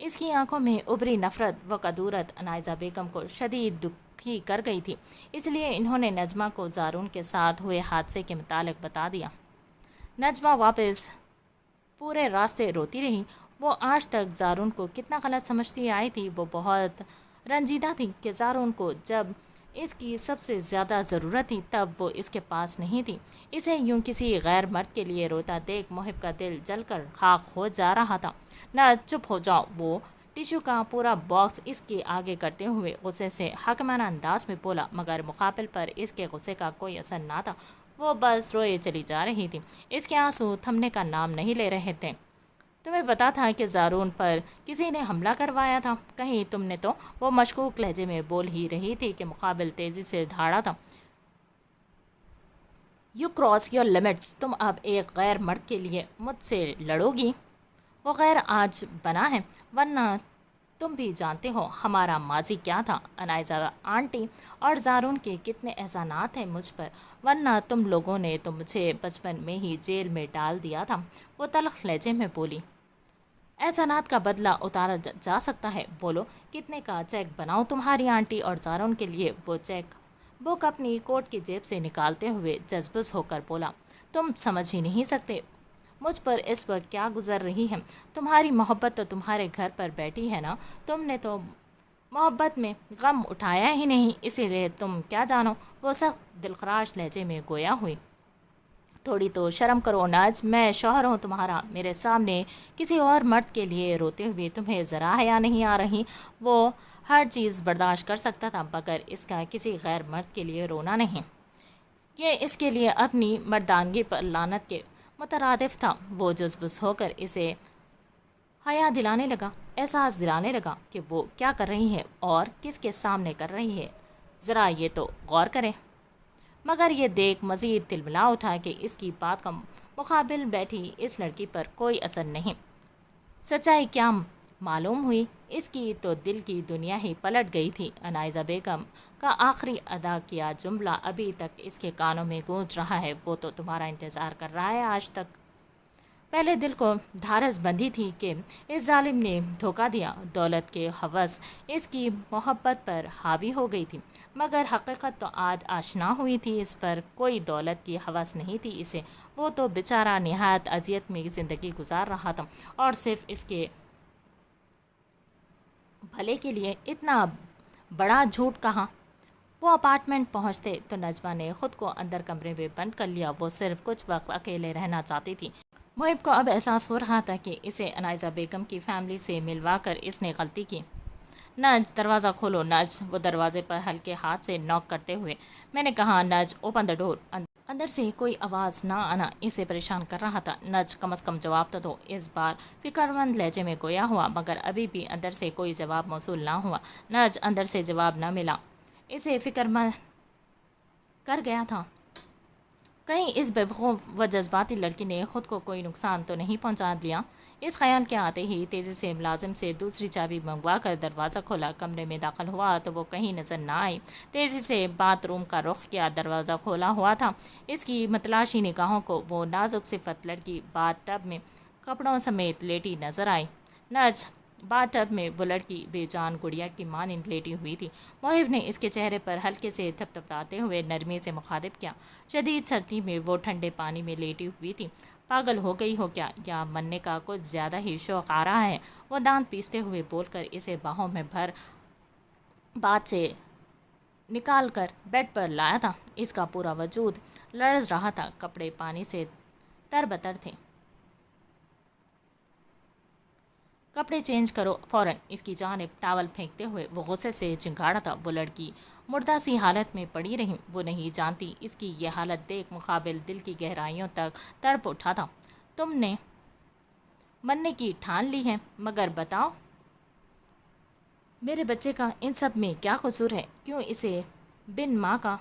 اس کی آنکھوں میں ابری نفرت و کدورت عنائزہ بیگم کو شدید دکھی کر گئی تھی، اس لیے انہوں نے نجمہ کو زارون کے ساتھ ہوئے حادثے کے متعلق بتا دیا۔ نجمہ واپس پورے راستے روتی رہی۔ وہ آج تک زارون کو کتنا غلط سمجھتی آئی تھی۔ وہ بہت رنجیدہ تھی کہ زارون کو جب اس کی سب سے زیادہ ضرورت تھی تب وہ اس کے پاس نہیں تھی۔ اسے یوں کسی غیر مرد کے لیے روتا دیکھ محب کا دل جل کر خاک ہو جا رہا تھا۔ نہ چپ ہو جاؤ، وہ ٹیشو کا پورا باکس اس کے آگے کرتے ہوئے غصے سے حاکمانہ انداز میں بولا، مگر مقابل پر اس کے غصے کا کوئی اثر نہ تھا۔ وہ بس روئے چلی جا رہی تھی۔ اس کے آنسو تھمنے کا نام نہیں لے رہے تھے۔ تمہیں پتا تھا کہ زارون پر کسی نے حملہ کروایا تھا؟ کہیں تم نے تو، وہ مشکوک لہجے میں بول ہی رہی تھی کہ مقابل تیزی سے دھاڑا تھا۔ یو کراس یور لمٹس، تم اب ایک غیر مرد کے لیے مجھ سے لڑو گی؟ وہ غیر آج بنا ہے، ورنہ تم بھی جانتے ہو ہمارا ماضی کیا تھا۔ عنائزہ آنٹی اور زارون کے کتنے احسانات ہیں مجھ پر، ورنہ تم لوگوں نے تو مجھے بچپن میں ہی جیل میں ڈال دیا تھا، وہ تلخ لہجے میں بولی۔ احسانات کا بدلہ اتارا جا سکتا ہے، بولو کتنے کا چیک بناؤ تمہاری آنٹی اور زارون کے لیے؟ وہ چیک بک اپنی کوٹ کی جیب سے نکالتے ہوئے جذبس ہو کر بولا، تم سمجھ ہی نہیں سکتے مجھ پر اس وقت کیا گزر رہی ہے۔ تمہاری محبت تو تمہارے گھر پر بیٹھی ہے نا، تم نے تو محبت میں غم اٹھایا ہی نہیں، اسی لیے تم کیا جانو، وہ سخت دلخراش لہجے میں گویا ہوئی۔ تھوڑی تو شرم کرو ناج، میں شوہر ہوں تمہارا، میرے سامنے کسی اور مرد کے لیے روتے ہوئے تمہیں ذرا حیا نہیں آ رہی؟ وہ ہر چیز برداشت کر سکتا تھا مگر اس کا کسی غیر مرد کے لیے رونا نہیں۔ یہ اس کے لیے اپنی مردانگی پر لعنت کے مترادف تھا۔ وہ جذبس ہو کر اسے حیا دلانے لگا، احساس دلانے لگا کہ وہ کیا کر رہی ہے اور کس کے سامنے کر رہی ہے، ذرا یہ تو غور کرے۔ مگر یہ دیکھ مزید تلملا اٹھا کہ اس کی بات کا مقابل بیٹھی اس لڑکی پر کوئی اثر نہیں۔ سچائی کیا معلوم ہوئی، اس کی تو دل کی دنیا ہی پلٹ گئی تھی۔ عنائزہ بیگم کا آخری ادا کیا جملہ ابھی تک اس کے کانوں میں گونج رہا ہے، وہ تو تمہارا انتظار کر رہا ہے آج تک۔ پہلے دل کو دھارس بندھی تھی کہ اس ظالم نے دھوکہ دیا، دولت کے ہوس اس کی محبت پر حاوی ہو گئی تھی، مگر حقیقت تو آج آشنا ہوئی تھی، اس پر کوئی دولت کی ہوس نہیں تھی اسے۔ وہ تو بیچارہ نہایت اذیت میں زندگی گزار رہا تھا اور صرف اس کے بھلے کے لیے اتنا بڑا جھوٹ کہا۔ وہ اپارٹمنٹ پہنچتے تو نجمہ نے خود کو اندر کمرے میں بند کر لیا، وہ صرف کچھ وقت اکیلے رہنا چاہتی تھی۔ محب کو اب احساس ہو رہا تھا کہ اسے عنائزہ بیگم کی فیملی سے ملوا کر اس نے غلطی کی۔ نج، دروازہ کھولو نج، وہ دروازے پر ہلکے ہاتھ سے نوک کرتے ہوئے، میں نے کہا نج اوپن دا ڈور۔ اندر سے کوئی آواز نہ آنا اسے پریشان کر رہا تھا۔ نج، کم از کم جواب تو دو، اس بار فکر مند لہجے میں گویا ہوا، مگر ابھی بھی اندر سے کوئی جواب موصول نہ ہوا۔ نج، اندر سے جواب نہ ملا، اسے فکر مند کر گیا تھا، کہیں اس بیوقوف و جذباتی لڑکی نے خود کو کوئی نقصان تو نہیں پہنچا لیا۔ اس خیال کے آتے ہی تیزی سے ملازم سے دوسری چابی منگوا کر دروازہ کھولا۔ کمرے میں داخل ہوا تو وہ کہیں نظر نہ آئی۔ تیزی سے باتھ روم کا رخ کیا، دروازہ کھولا ہوا تھا۔ اس کی متلاشی نگاہوں کو وہ نازک صفت لڑکی باتھ ٹب میں کپڑوں سمیت لیٹی نظر آئی۔ نج، باتھ ٹب میں وہ لڑکی بے جان گڑیا کی مانند لیٹی ہوئی تھی۔ محب نے اس کے چہرے پر ہلکے سے تھپتھپاتے ہوئے نرمی سے مخاطب کیا۔ شدید سردی میں وہ ٹھنڈے پانی میں لیٹی ہوئی تھی۔ پاگل ہو گئی ہو کیا، یا مرنے کا کچھ زیادہ ہی شوق آ رہا ہے؟ وہ دانت پیستے ہوئے بول کر اسے باہوں میں بھر باتھ سے نکال کر بیڈ پر لایا تھا۔ اس کا پورا وجود لرز رہا تھا، کپڑے پانی سے تربتر تھے۔ کپڑے چینج کرو فوراً، اس کی جانب ٹاول پھینکتے ہوئے وہ غصے سے چنگاڑا تھا۔ وہ لڑکی مردہ سی حالت میں پڑی رہی، وہ نہیں جانتی اس کی یہ حالت دیکھ مقابل دل کی گہرائیوں تک تڑپ اٹھا تھا۔ تم نے مرنے کی ٹھان لی ہے، مگر بتاؤ میرے بچے کا ان سب میں کیا قصور ہے؟ کیوں اسے بن ماں کا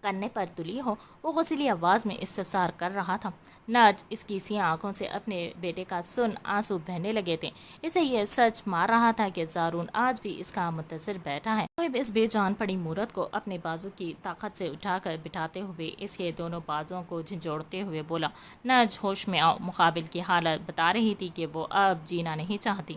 کرنے پر تلی ہو؟ وہ غصیلی آواز میں استفسار کر رہا تھا۔ نج، اس کی سیاہ آنکھوں سے اپنے بیٹے کا سن آنسو بہنے لگے تھے۔ اسے یہ سچ مار رہا تھا کہ زارون آج بھی اس کا منتظر بیٹھا ہے۔ محب اس بے جان پڑی مورت کو اپنے بازو کی طاقت سے اٹھا کر بٹھاتے ہوئے اس کے دونوں بازوؤں کو جھنجھوڑتے ہوئے بولا، نج ہوش میں آؤ۔ مقابل کی حالت بتا رہی تھی کہ وہ اب جینا نہیں چاہتی۔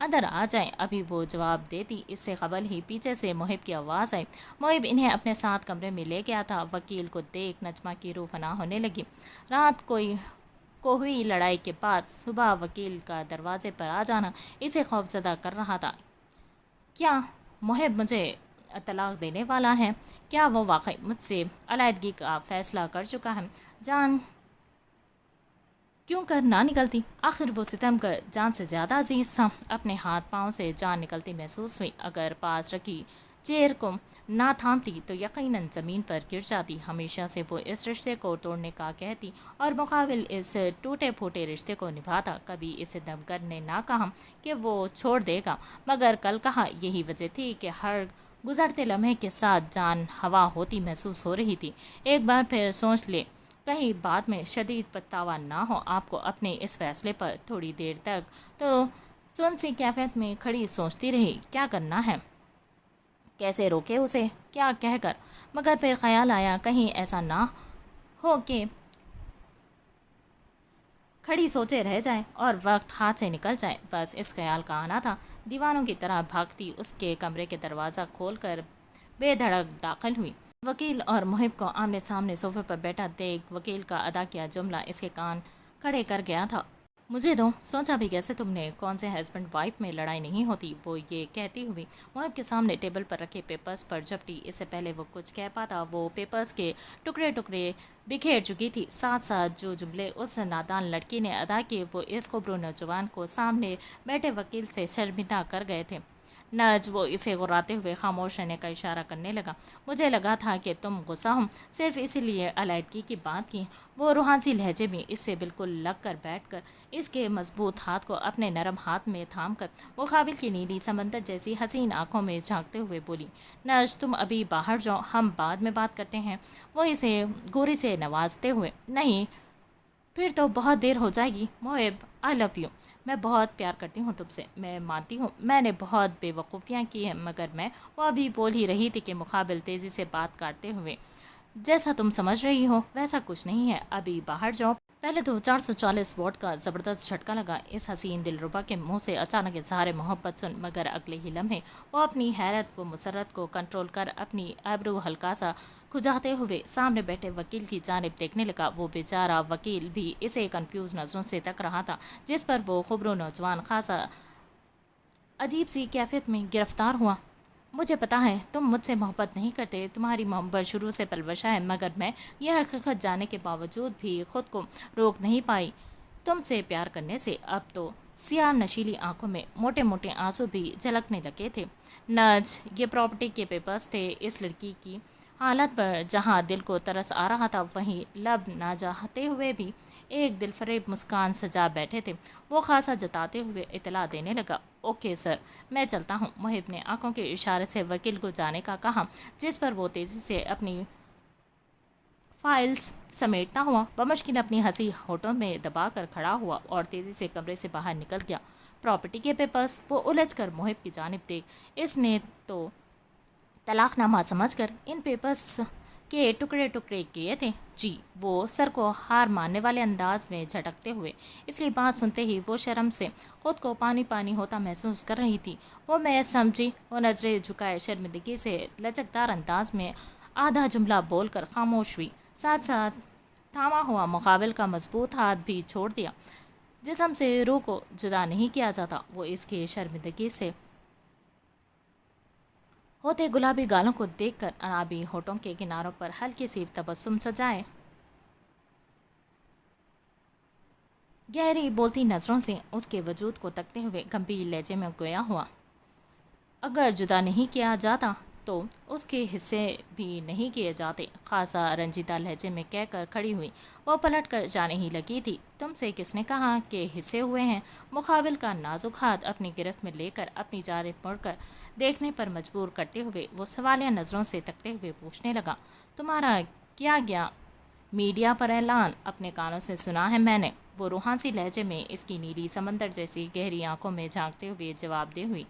اندر آ جائیں۔ ابھی وہ جواب دیتی اس سے قبل ہی پیچھے سے محب کی آواز آئی۔ محب انہیں اپنے ساتھ کمرے میں لے گیا تھا۔ وکیل کو دیکھ نجمہ کی روح فنا ہونے لگی۔ رات کو ہوئی لڑائی کے بعد صبح وکیل کا دروازے پر آ جانا اسے خوفزدہ کر رہا تھا۔ کیا محب مجھے طلاق دینے والا ہے؟ کیا وہ واقعی مجھ سے علیحدگی کا فیصلہ کر چکا ہے؟ جان کیوں کر نہ نکلتی؟ آخر وہ ستم کر جان سے زیادہ عزیز تھا۔ اپنے ہاتھ پاؤں سے جان نکلتی محسوس ہوئی۔ اگر پاس رکھی چیئر کو نہ تھامتی تو یقیناً زمین پر گر جاتی۔ ہمیشہ سے وہ اس رشتے کو توڑنے کا کہتی اور مقابل اس ٹوٹے پھوٹے رشتے کو نبھاتا۔ کبھی اسے دم کرنے نہ کہا کہ وہ چھوڑ دے گا، مگر کل کہا۔ یہی وجہ تھی کہ ہر گزرتے لمحے کے ساتھ جان ہوا ہوتی محسوس ہو رہی تھی۔ ایک بار پھر سوچ لے، کہیں بعد میں شدید پچھتاوا نہ ہو۔ آپ کو اپنے اس فیصلے پر تھوڑی دیر تک تو سنسی کیفیت میں کھڑی سوچتی رہی، کیا کرنا ہے، کیسے روکے اسے، کیا کہہ کر۔ مگر پھر خیال آیا کہیں ایسا نہ ہو کہ کھڑی سوچے رہ جائے اور وقت ہاتھ سے نکل جائے۔ بس اس خیال کا آنا تھا۔ دیوانوں کی طرح بھاگتی اس کے کمرے کے دروازہ کھول کر بے دھڑک داخل ہوئی۔ وکیل اور محب کو آمنے سامنے صوفے پر بیٹھا دیکھ وکیل کا ادا کیا جملہ اس کے کان کھڑے کر گیا تھا۔ مجھے دو، سوچا بھی کیسے تم نے، کون سے ہسبینڈ وائف میں لڑائی نہیں ہوتی۔ وہ یہ کہتی ہوئی محب کے سامنے ٹیبل پر رکھے پیپرز پر جھپٹی۔ اس سے پہلے وہ کچھ کہہ پاتا وہ پیپرز کے ٹکڑے ٹکڑے بکھیر چکی تھی۔ ساتھ ساتھ جو جملے اس نادان لڑکی نے ادا کیے وہ اس خبرو نوجوان کو سامنے بیٹھے وکیل سے شرمندہ کر گئے تھے۔ نج وہ اسے غراتے ہوئے خاموش رہنے کا اشارہ کرنے لگا۔ مجھے لگا تھا کہ تم غصہ ہو، صرف اسی لیے علیحدگی کی بات کی۔ وہ روحانسی لہجے میں اس سے بالکل لگ کر بیٹھ کر اس کے مضبوط ہاتھ کو اپنے نرم ہاتھ میں تھام کر مقابل کی نیلی سمندر جیسی حسین آنکھوں میں جھانکتے ہوئے بولی، نج تم ابھی باہر جاؤ، ہم بعد میں بات کرتے ہیں۔ وہ اسے گوری سے نوازتے ہوئے، نہیں پھر تو بہت دیر ہو جائے گی۔ محب آئی لو یو، میں بہت پیار کرتی ہوں تم سے، میں مانتی ہوں میں نے بہت بے وقوفیاں کی ہیں، مگر میں وہ ابھی بول ہی رہی تھی کہ مقابل تیزی سے بات کاٹتے ہوئے، جیسا تم سمجھ رہی ہو ویسا کچھ نہیں ہے، ابھی باہر جاؤ۔ پہلے تو 440 واٹ کا زبردست جھٹکا لگا اس حسین دلربا کے منہ سے۔ اچانک اظہار محبت سن، مگر اگلے ہی لمحے وہ اپنی حیرت و مسرت کو کنٹرول کر اپنی ایبرو ہلکا سا کھجاتے ہوئے سامنے بیٹھے وکیل کی جانب دیکھنے لگا۔ وہ بیچارہ وکیل بھی اسے کنفیوز نظروں سے تک رہا تھا، جس پر وہ خبرو نوجوان خاصا عجیب سی کیفیت میں گرفتار ہوا۔ مجھے پتا ہے تم مجھ سے محبت نہیں کرتے، تمہاری محبت شروع سے پلوشہ ہے، مگر میں یہ حقیقت جاننے کے باوجود بھی خود کو روک نہیں پائی تم سے پیار کرنے سے۔ اب تو سیاہ نشیلی آنکھوں میں موٹے موٹے آنسو بھی جھلکنے لگے تھے۔ نج یہ پراپرٹی کے پیپرز تھے۔ اس لڑکی کی حالت پر جہاں دل کو ترس آ رہا تھا وہیں لب نہ چاہتے ہوئے بھی ایک دل فریب مسکان سجا بیٹھے تھے۔ وہ خاصا جتاتے ہوئے اطلاع دینے لگا، اوکے سر میں چلتا ہوں۔ محب نے آنکھوں کے اشارے سے وکیل کو جانے کا کہا، جس پر وہ تیزی سے اپنی فائلز سمیٹتا ہوا بمشکل اپنی ہنسی ہونٹوں میں دبا کر کھڑا ہوا اور تیزی سے کمرے سے باہر نکل گیا۔ پراپرٹی کے پیپرز، وہ الجھ کر محب کی جانب دیکھ، اس نے تو طلاق نامہ سمجھ کر ان پیپرز کے ٹکڑے ٹکڑے کیے تھے۔ جی، وہ سر کو ہار ماننے والے انداز میں جھٹکتے ہوئے، اس کی بات سنتے ہی وہ شرم سے خود کو پانی پانی ہوتا محسوس کر رہی تھی۔ وہ میں سمجھی۔ وہ نظریں جھکائے شرمندگی سے لچکدار انداز میں آدھا جملہ بول کر خاموش ہوئی، ساتھ ساتھ تھاما ہوا مقابل کا مضبوط ہاتھ بھی چھوڑ دیا۔ جسم سے روح کو جدا نہیں کیا جاتا۔ وہ اس کی شرمندگی سے ہوتے گلابی گالوں کو دیکھ کر انابی ہونٹوں کے کناروں پر ہلکی سی تبسم سجائے گہری بولتی نظروں سے اس کے وجود کو تکتے ہوئے گمبھیر لہجے میں گویا ہوا، اگر جدا نہیں کیا جاتا تو اس کے حصے بھی نہیں کیے جاتے۔ خاصا رنجیدہ لہجے میں کہہ کر کھڑی ہوئی۔ وہ پلٹ کر جانے ہی لگی تھی۔ تم سے کس نے کہا کہ حصے ہوئے ہیں؟ مقابل کا نازک ہاتھ اپنی گرفت میں لے کر اپنی جانب مڑ کر دیکھنے پر مجبور کرتے ہوئے وہ سوالیہ نظروں سے تکتے ہوئے پوچھنے لگا، تمہارا کیا گیا؟ میڈیا پر اعلان اپنے کانوں سے سنا ہے میں نے۔ وہ روحانسی لہجے میں اس کی نیلی سمندر جیسی گہری آنکھوں میں جھانکتے ہوئے جواب دے ہوئی۔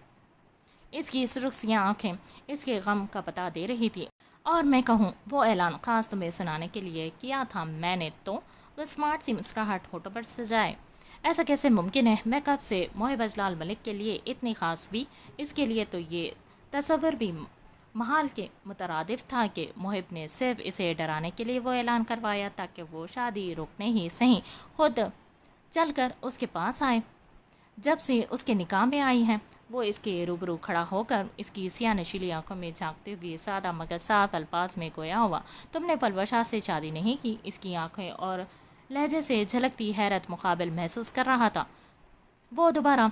اس کی سرخ سیاہ آنکھیں اس کے غم کا پتہ دے رہی تھی۔ اور میں کہوں، وہ اعلان خاص تمہیں سنانے کے لیے کیا تھا میں نے تو۔ وہ اسمارٹ سی مسکراہٹ ہونٹوں پر سجائے ایسا کیسے ممکن ہے؟ میں کب سے محب اجلال ملک کے لیے اتنی خاص ہوئی؟ اس کے لیے تو یہ تصور بھی محال کے مترادف تھا کہ محب نے صرف اسے ڈرانے کے لیے وہ اعلان کروایا تاکہ وہ شادی روکنے ہی صحیح خود چل کر اس کے پاس آئے۔ جب سے اس کے نکاح میں آئی ہیں، وہ اس کے روبرو کھڑا ہو کر اس کی سیاہ نشیلی آنکھوں میں جھانکتے ہوئے سادہ مگر صاف الفاظ میں گویا ہوا، تم نے پلوشا سے شادی نہیں کی؟ اس کی آنکھیں اور لہجے سے جھلکتی حیرت مقابل محسوس کر رہا تھا۔ وہ دوبارہ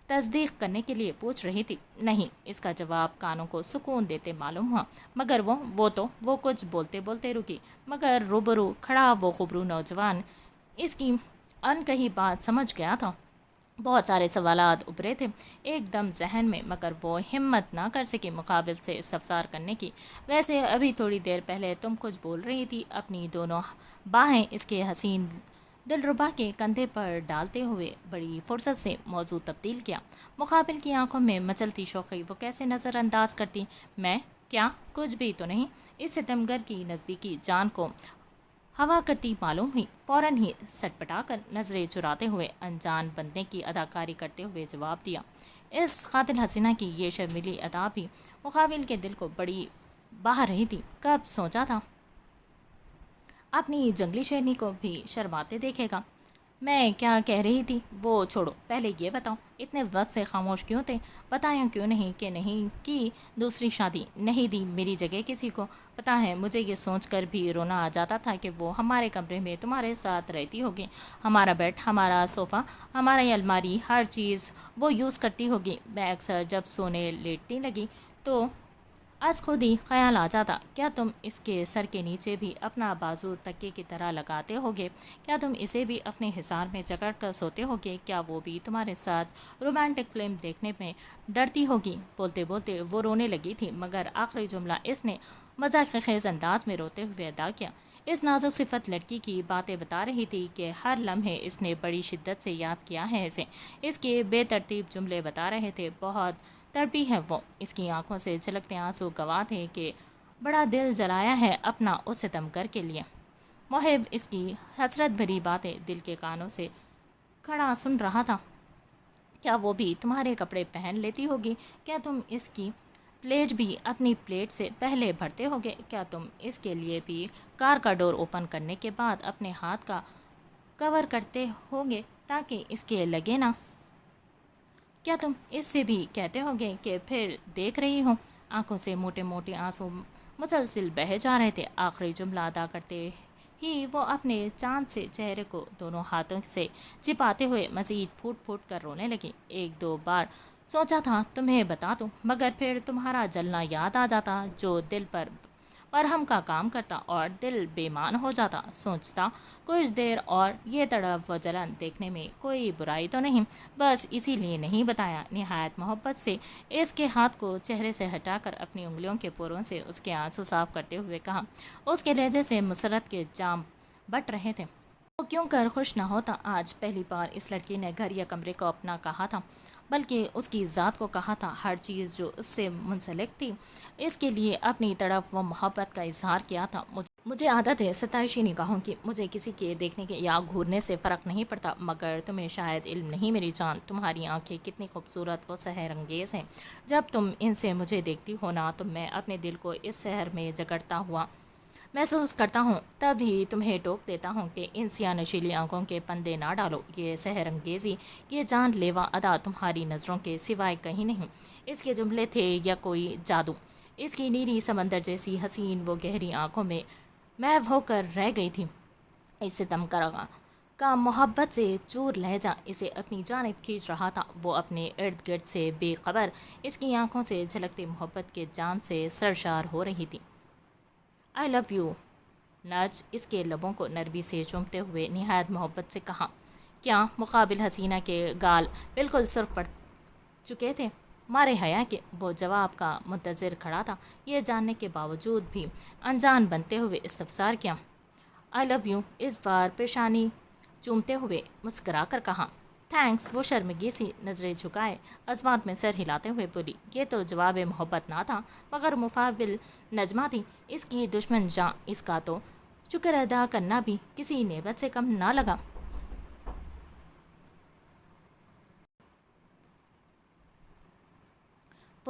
تصدیق کرنے کے لیے پوچھ رہی تھی۔ نہیں، اس کا جواب کانوں کو سکون دیتے معلوم ہوا، مگر وہ کچھ بولتے بولتے رکی، مگر روبرو کھڑا وہ غبرو نوجوان اس کی ان کہی بات سمجھ گیا تھا۔ بہت سارے سوالات ابھرے تھے ایک دم ذہن میں، مگر وہ ہمت نہ کر سکی مقابل سے استفسار کرنے کی۔ ویسے ابھی تھوڑی دیر پہلے تم کچھ بول رہی تھی۔ اپنی دونوں باہیں اس کے حسین دلربا کے کندھے پر ڈالتے ہوئے بڑی فرصت سے موضوع تبدیل کیا۔ مقابل کی آنکھوں میں مچلتی شوقی وہ کیسے نظر انداز کرتی؟ میں کیا کچھ بھی تو نہیں؟ اس ستمگر کی نزدیکی جان کو ہوا کرتی معلوم ہوئی۔ فوراً ہی سٹ پٹا کر نظریں چراتے ہوئے انجان بننے کی اداکاری کرتے ہوئے جواب دیا۔ اس قاتل حسینہ کی یہ شرمیلی ادا بھی مقابل کے دل کو بڑی باہ رہی تھی۔ کب سوچا تھا اپنی جنگلی شیرنی کو بھی شرماتے دیکھے گا؟ میں کیا کہہ رہی تھی وہ چھوڑو، پہلے یہ بتاؤ اتنے وقت سے خاموش کیوں تھے؟ بتایا کیوں نہیں کہ نہیں کی دوسری شادی نہیں دی میری جگہ کسی کو؟ پتہ ہے مجھے یہ سوچ کر بھی رونا آ جاتا تھا کہ وہ ہمارے کمرے میں تمہارے ساتھ رہتی ہوگی، ہمارا بیڈ، ہمارا صوفہ، ہماری الماری، ہر چیز وہ یوز کرتی ہوگی۔ میں اکثر جب سونے لیٹتی لگی تو از خود ہی خیال آ جاتا، کیا تم اس کے سر کے نیچے بھی اپنا بازو تکیے کی طرح لگاتے ہوگے؟ کیا تم اسے بھی اپنے حصار میں جکڑ کر سوتے ہوگے؟ کیا وہ بھی تمہارے ساتھ رومانٹک فلم دیکھنے میں ڈرتی ہوگی؟ بولتے بولتے وہ رونے لگی تھی، مگر آخری جملہ اس نے مزاح خیز انداز میں روتے ہوئے ادا کیا۔ اس نازک صفت لڑکی کی باتیں بتا رہی تھی کہ ہر لمحے اس نے بڑی شدت سے یاد کیا ہے اسے۔ اس کے بے ترتیب جملے بتا رہے تھے، بہت تڑپی ہے وہ۔ اس کی آنکھوں سے جھلکتے آنسو گواہ تھے کہ بڑا دل جلایا ہے اپنا اس ستمگر کے لیے۔ محب اس کی حسرت بھری باتیں دل کے کانوں سے کھڑا سن رہا تھا۔ کیا وہ بھی تمہارے کپڑے پہن لیتی ہوگی؟ کیا تم اس کی پلیٹ بھی اپنی پلیٹ سے پہلے بھرتے ہوگے؟ کیا تم اس کے لیے بھی کار کا ڈور اوپن کرنے کے بعد اپنے ہاتھ کا کور کرتے ہوگے تاکہ اس کے لگے نہ؟ کیا تم اس سے بھی کہتے ہوگے کہ پھر دیکھ رہی ہوں؟ آنکھوں سے موٹے موٹے آنسو مسلسل بہہ جا رہے تھے۔ آخری جملہ ادا کرتے ہی وہ اپنے چاند سے چہرے کو دونوں ہاتھوں سے چھپاتے ہوئے مزید پھوٹ پھوٹ کر رونے لگی۔ ایک دو بار سوچا تھا تمہیں بتا دوں، مگر پھر تمہارا جلنا یاد آ جاتا جو دل پر مرہم کا کام کرتا اور دل بیمان ہو جاتا۔ سوچتا کچھ دیر اور یہ تڑپ و جلن دیکھنے میں کوئی برائی تو نہیں، بس اسی لیے نہیں بتایا۔ نہایت محبت سے اس کے ہاتھ کو چہرے سے ہٹا کر اپنی انگلیوں کے پوروں سے اس کے آنسو صاف کرتے ہوئے کہا۔ اس کے لہجے سے مسرت کے جام بٹ رہے تھے۔ وہ کیوں کر خوش نہ ہوتا؟ آج پہلی بار اس لڑکی نے گھر یا کمرے کو اپنا کہا تھا، بلکہ اس کی ذات کو کہا تھا۔ ہر چیز جو اس سے منسلک تھی اس کے لیے اپنی تڑپ و محبت کا اظہار کیا تھا۔ مجھے عادت ہے ستائشی نگاہوں کی، مجھے کسی کے دیکھنے کے یا گھورنے سے فرق نہیں پڑتا، مگر تمہیں شاید علم نہیں میری جان، تمہاری آنکھیں کتنی خوبصورت و سحر انگیز ہیں۔ جب تم ان سے مجھے دیکھتی ہو نا تو میں اپنے دل کو اس سحر میں جگڑتا ہوا محسوس کرتا ہوں، تب ہی تمہیں ٹوک دیتا ہوں کہ ان سیاہ نشیلی آنکھوں کے پندے نہ ڈالو۔ یہ سحر انگیزی، یہ جان لیوا ادا تمہاری نظروں کے سوائے کہیں نہیں۔ اس کے جملے تھے یا کوئی جادو؟ اس کی نیلی سمندر جیسی حسین وہ گہری آنکھوں میں محو ہو کر رہ گئی تھی۔ اس ستمگر کا محبت سے چور لہجہ اسے اپنی جانب کھینچ رہا تھا۔ وہ اپنے ارد گرد سے بے خبر اس کی آنکھوں سے جھلکتے محبت کے جام سے سرشار ہو رہی تھی۔ آئی لو یو، نج اس کے لبوں کو نرمی سے چومتے ہوئے نہایت محبت سے کہا۔ کیا؟ مقابل حسینہ کے گال بالکل سرخ پڑ چکے تھے مارے حیا کے۔ وہ جواب کا منتظر کھڑا تھا، یہ جاننے کے باوجود بھی انجان بنتے ہوئے استفسار کیا۔ آئی لو یو، اس بار پیشانی چومتے ہوئے مسکرا کر کہا۔ تھینکس، وہ شرمگی سی نظریں جھکائے عظمت میں سر ہلاتے ہوئے بولی۔ یہ تو جواب محبت نہ تھا، مگر مقابل نجمہ تھی اس کی دشمن جاں، اس کا تو شکر ادا کرنا بھی کسی نعمت سے کم نہ لگا۔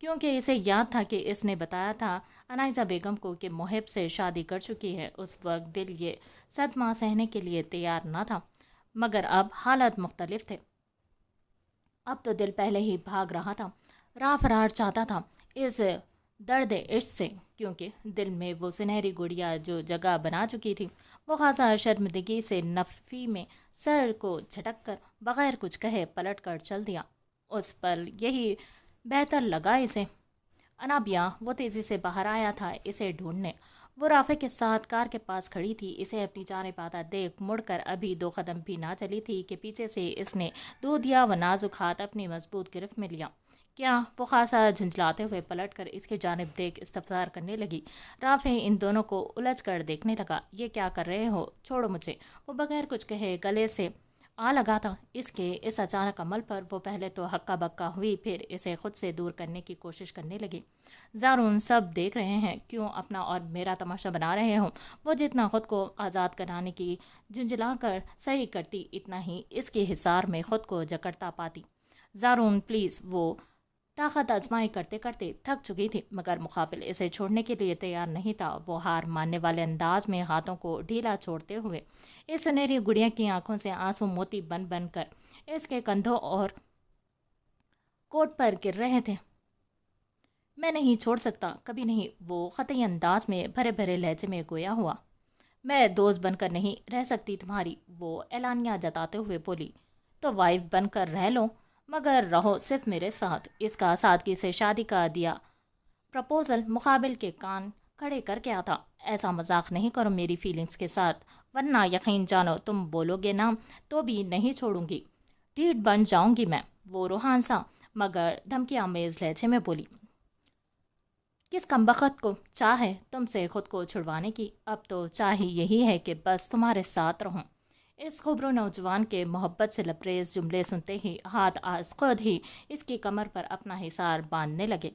کیونکہ اسے یاد تھا کہ اس نے بتایا تھا انائزہ بیگم کو کہ محب سے شادی کر چکی ہے۔ اس وقت دل یہ صدمہ سہنے کے لیے تیار نہ تھا، مگر اب حالات مختلف تھے۔ اب تو دل پہلے ہی بھاگ رہا تھا، راہ فرار چاہتا تھا اس درد عشق سے، کیونکہ دل میں وہ سنہری گڑیا جو جگہ بنا چکی تھی، وہ خاصا شرمندگی سے نفی میں سر کو جھٹک کر بغیر کچھ کہے پلٹ کر چل دیا۔ اس پر یہی بہتر لگا اسے۔ انابیہ وہ تیزی سے باہر آیا تھا اسے ڈھونڈنے۔ وہ رافع کے ساتھ کار کے پاس کھڑی تھی، اسے اپنی جانب آتا دیکھ مڑ کر ابھی 2 قدم بھی نہ چلی تھی کہ پیچھے سے اس نے دودھیا و نازک ہاتھ اپنی مضبوط گرفت میں لیا۔ کیا؟ وہ خاصا جھنجھلاتے ہوئے پلٹ کر اس کی جانب دیکھ استفسار کرنے لگی۔ رافع ان دونوں کو الجھ کر دیکھنے لگا۔ یہ کیا کر رہے ہو؟ چھوڑو مجھے۔ وہ بغیر کچھ کہے گلے سے آ لگا تھا۔ اس کے اس اچانک عمل پر وہ پہلے تو ہکا بکا ہوئی، پھر اسے خود سے دور کرنے کی کوشش کرنے لگی۔ زارون سب دیکھ رہے ہیں، کیوں اپنا اور میرا تماشا بنا رہے ہوں؟ وہ جتنا خود کو آزاد کرانے کی جھنجھلا کر صحیح کرتی، اتنا ہی اس کے حصار میں خود کو جکڑتا پاتی۔ زارون پلیز۔ وہ طاقت آزمائی کرتے کرتے تھک چکی تھی، مگر مقابل اسے چھوڑنے کے لیے تیار نہیں تھا۔ وہ ہار ماننے والے انداز میں ہاتھوں کو ڈھیلا چھوڑتے ہوئے اس سنہری گڑیا کی آنکھوں سے آنسو موتی بن بن کر اس کے کندھوں اور کوٹ پر گر رہے تھے۔ میں نہیں چھوڑ سکتا، کبھی نہیں، وہ قطعی انداز میں بھرے بھرے لہجے میں گویا ہوا۔ میں دوست بن کر نہیں رہ سکتی تمہاری، وہ اعلانیہ جتاتے ہوئے بولی۔ تو وائف بن کر رہ لو، مگر رہو صرف میرے ساتھ۔ اس کا سادگی سے شادی کا دیا پرپوزل مقابل کے کان کھڑے کر کے آتا۔ ایسا مذاق نہیں کرو میری فیلنگز کے ساتھ، ورنہ یقین جانو تم بولو گے نا تو بھی نہیں چھوڑوں گی، ڈھیٹ بن جاؤں گی میں، وہ روحان سا مگر دھمکی آمیز لہجے میں بولی۔ کس کمبخت کو چاہ ہے تم سے خود کو چھڑوانے کی؟ اب تو چاہ یہی ہے کہ بس تمہارے ساتھ رہوں۔ اس خبرو نوجوان کے محبت سے لبریز جملے سنتے ہی ہاتھ از خود ہی اس کی کمر پر اپنا حصار باندھنے لگے۔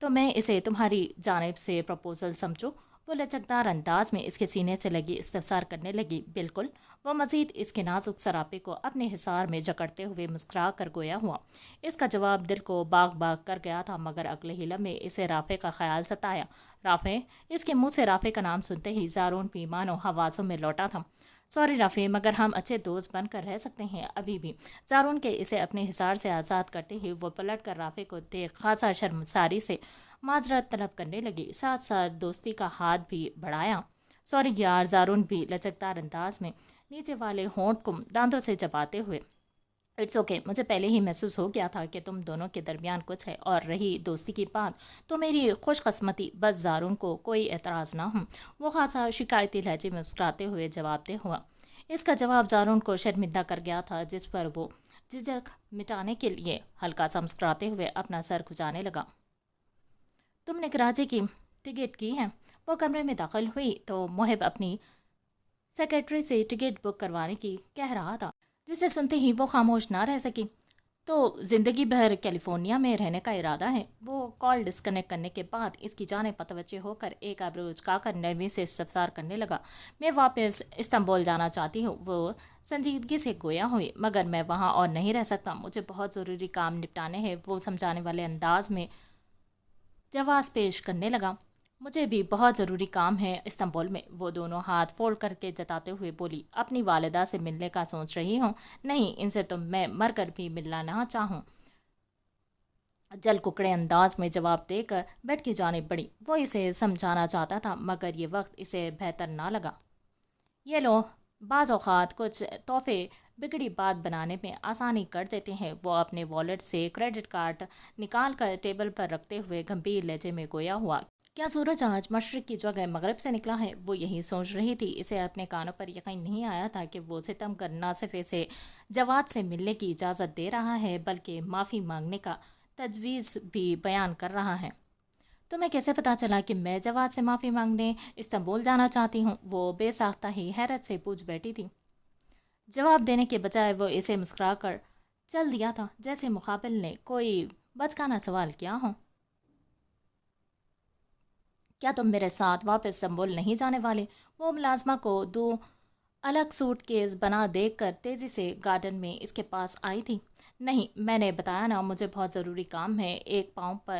تو میں اسے تمہاری جانب سے پرپوزل سمجھوں؟ وہ لچکدار انداز میں اس کے سینے سے لگی استفسار کرنے لگی۔ بالکل۔ وہ مزید اس کے نازک سراپے کو اپنے حصار میں جکڑتے ہوئے مسکرا کر گویا ہوا۔ اس کا جواب دل کو باغ باغ کر گیا تھا، مگر اگلے ہی لمحے اسے رافع کا خیال ستایا۔ رافع؟ اس کے منہ سے رافع کا نام سنتے ہی زارون بھی مانو حواسوں میں لوٹا تھا۔ سوری رافع، مگر ہم اچھے دوست بن کر رہ سکتے ہیں ابھی بھی۔ زارون کے اسے اپنے حصار سے آزاد کرتے ہی وہ پلٹ کر رافع کو دیکھ خاصا شرمساری سے معذرت طلب کرنے لگی، ساتھ ساتھ دوستی کا ہاتھ بھی بڑھایا۔ سوری یار، زارون بھی لچکدار انداز میں نیچے والے ہونٹ کو دانتوں سے چباتے ہوئے۔ اٹس اوکے، مجھے پہلے ہی محسوس ہو گیا تھا کہ تم دونوں کے درمیان کچھ ہے، اور رہی دوستی کی بات تو میری خوش قسمتی بس زارون کو کوئی اعتراض نہ ہوں۔ وہ خاصا شکایتی لہجے میں مسکراتے ہوئے جواب دہ ہوا۔ اس کا جواب زارون کو شرمندہ کر گیا تھا، جس پر وہ جھجک مٹانے کے لیے ہلکا سا مسکراتے ہوئے اپنا سر کھجانے لگا۔ تم نے کراچی کی ٹکٹ کی ہے؟ وہ کمرے میں داخل ہوئی تو محب اپنی سیکرٹری سے ٹکٹ بک کروانے کی کہہ رہا تھا، جسے سنتے ہی وہ خاموش نہ رہ سکی۔ تو زندگی بھر کیلیفورنیا میں رہنے کا ارادہ ہے؟ وہ کال ڈسکنیکٹ کرنے کے بعد اس کی جانب متوجہ ہو کر ایک ابرو اچکا کر نرمی سے استفسار کرنے لگا۔ میں واپس استنبول جانا چاہتی ہوں، وہ سنجیدگی سے گویا ہوئی، مگر میں وہاں اور نہیں رہ سکتا، مجھے بہت ضروری کام نپٹانے ہیں۔ وہ سمجھانے والے انداز میں جواز پیش کرنے لگا۔ مجھے بھی بہت ضروری کام ہے استنبول میں، وہ دونوں ہاتھ فولڈ کر کے جتاتے ہوئے بولی۔ اپنی والدہ سے ملنے کا سوچ رہی ہوں؟ نہیں، ان سے تو میں مر کر بھی ملنا نہ چاہوں، جل ککڑے انداز میں جواب دے کر بیڈ کی جانب بڑھی۔ وہ اسے سمجھانا چاہتا تھا، مگر یہ وقت اسے بہتر نہ لگا۔ یہ لو، بعض اوقات کچھ تحفے بگڑی بات بنانے میں آسانی کر دیتے ہیں۔ وہ اپنے والیٹ سے کریڈٹ کارڈ نکال کر ٹیبل پر رکھتے ہوئے گمبھیر لہجے میں گویا ہوا۔ کیا سورج آج مشرق کی جگہ مغرب سے نکلا ہے؟ وہ یہی سوچ رہی تھی۔ اسے اپنے کانوں پر یقین نہیں آیا تھا کہ وہ ستم گر نہ صرف اسے جواد سے ملنے کی اجازت دے رہا ہے، بلکہ معافی مانگنے کا تجویز بھی بیان کر رہا ہے۔ تمہیں کیسے پتا چلا کہ میں جواد سے معافی مانگنے استنبول جانا چاہتی ہوں؟ وہ بے ساختہ ہی حیرت سے پوچھ بیٹھی تھی۔ جواب دینے کے بجائے وہ اسے مسکرا کر چل دیا تھا، جیسے مقابل نے کوئی بچکانا سوال کیا ہو۔ کیا تم میرے ساتھ واپس استنبول نہیں جانے والے؟ وہ ملازمہ کو 2 الگ سوٹ کیس بنا دیکھ کر تیزی سے گارڈن میں اس کے پاس آئی تھی۔ نہیں، میں نے بتایا نا، مجھے بہت ضروری کام ہے۔ ایک پاؤں پر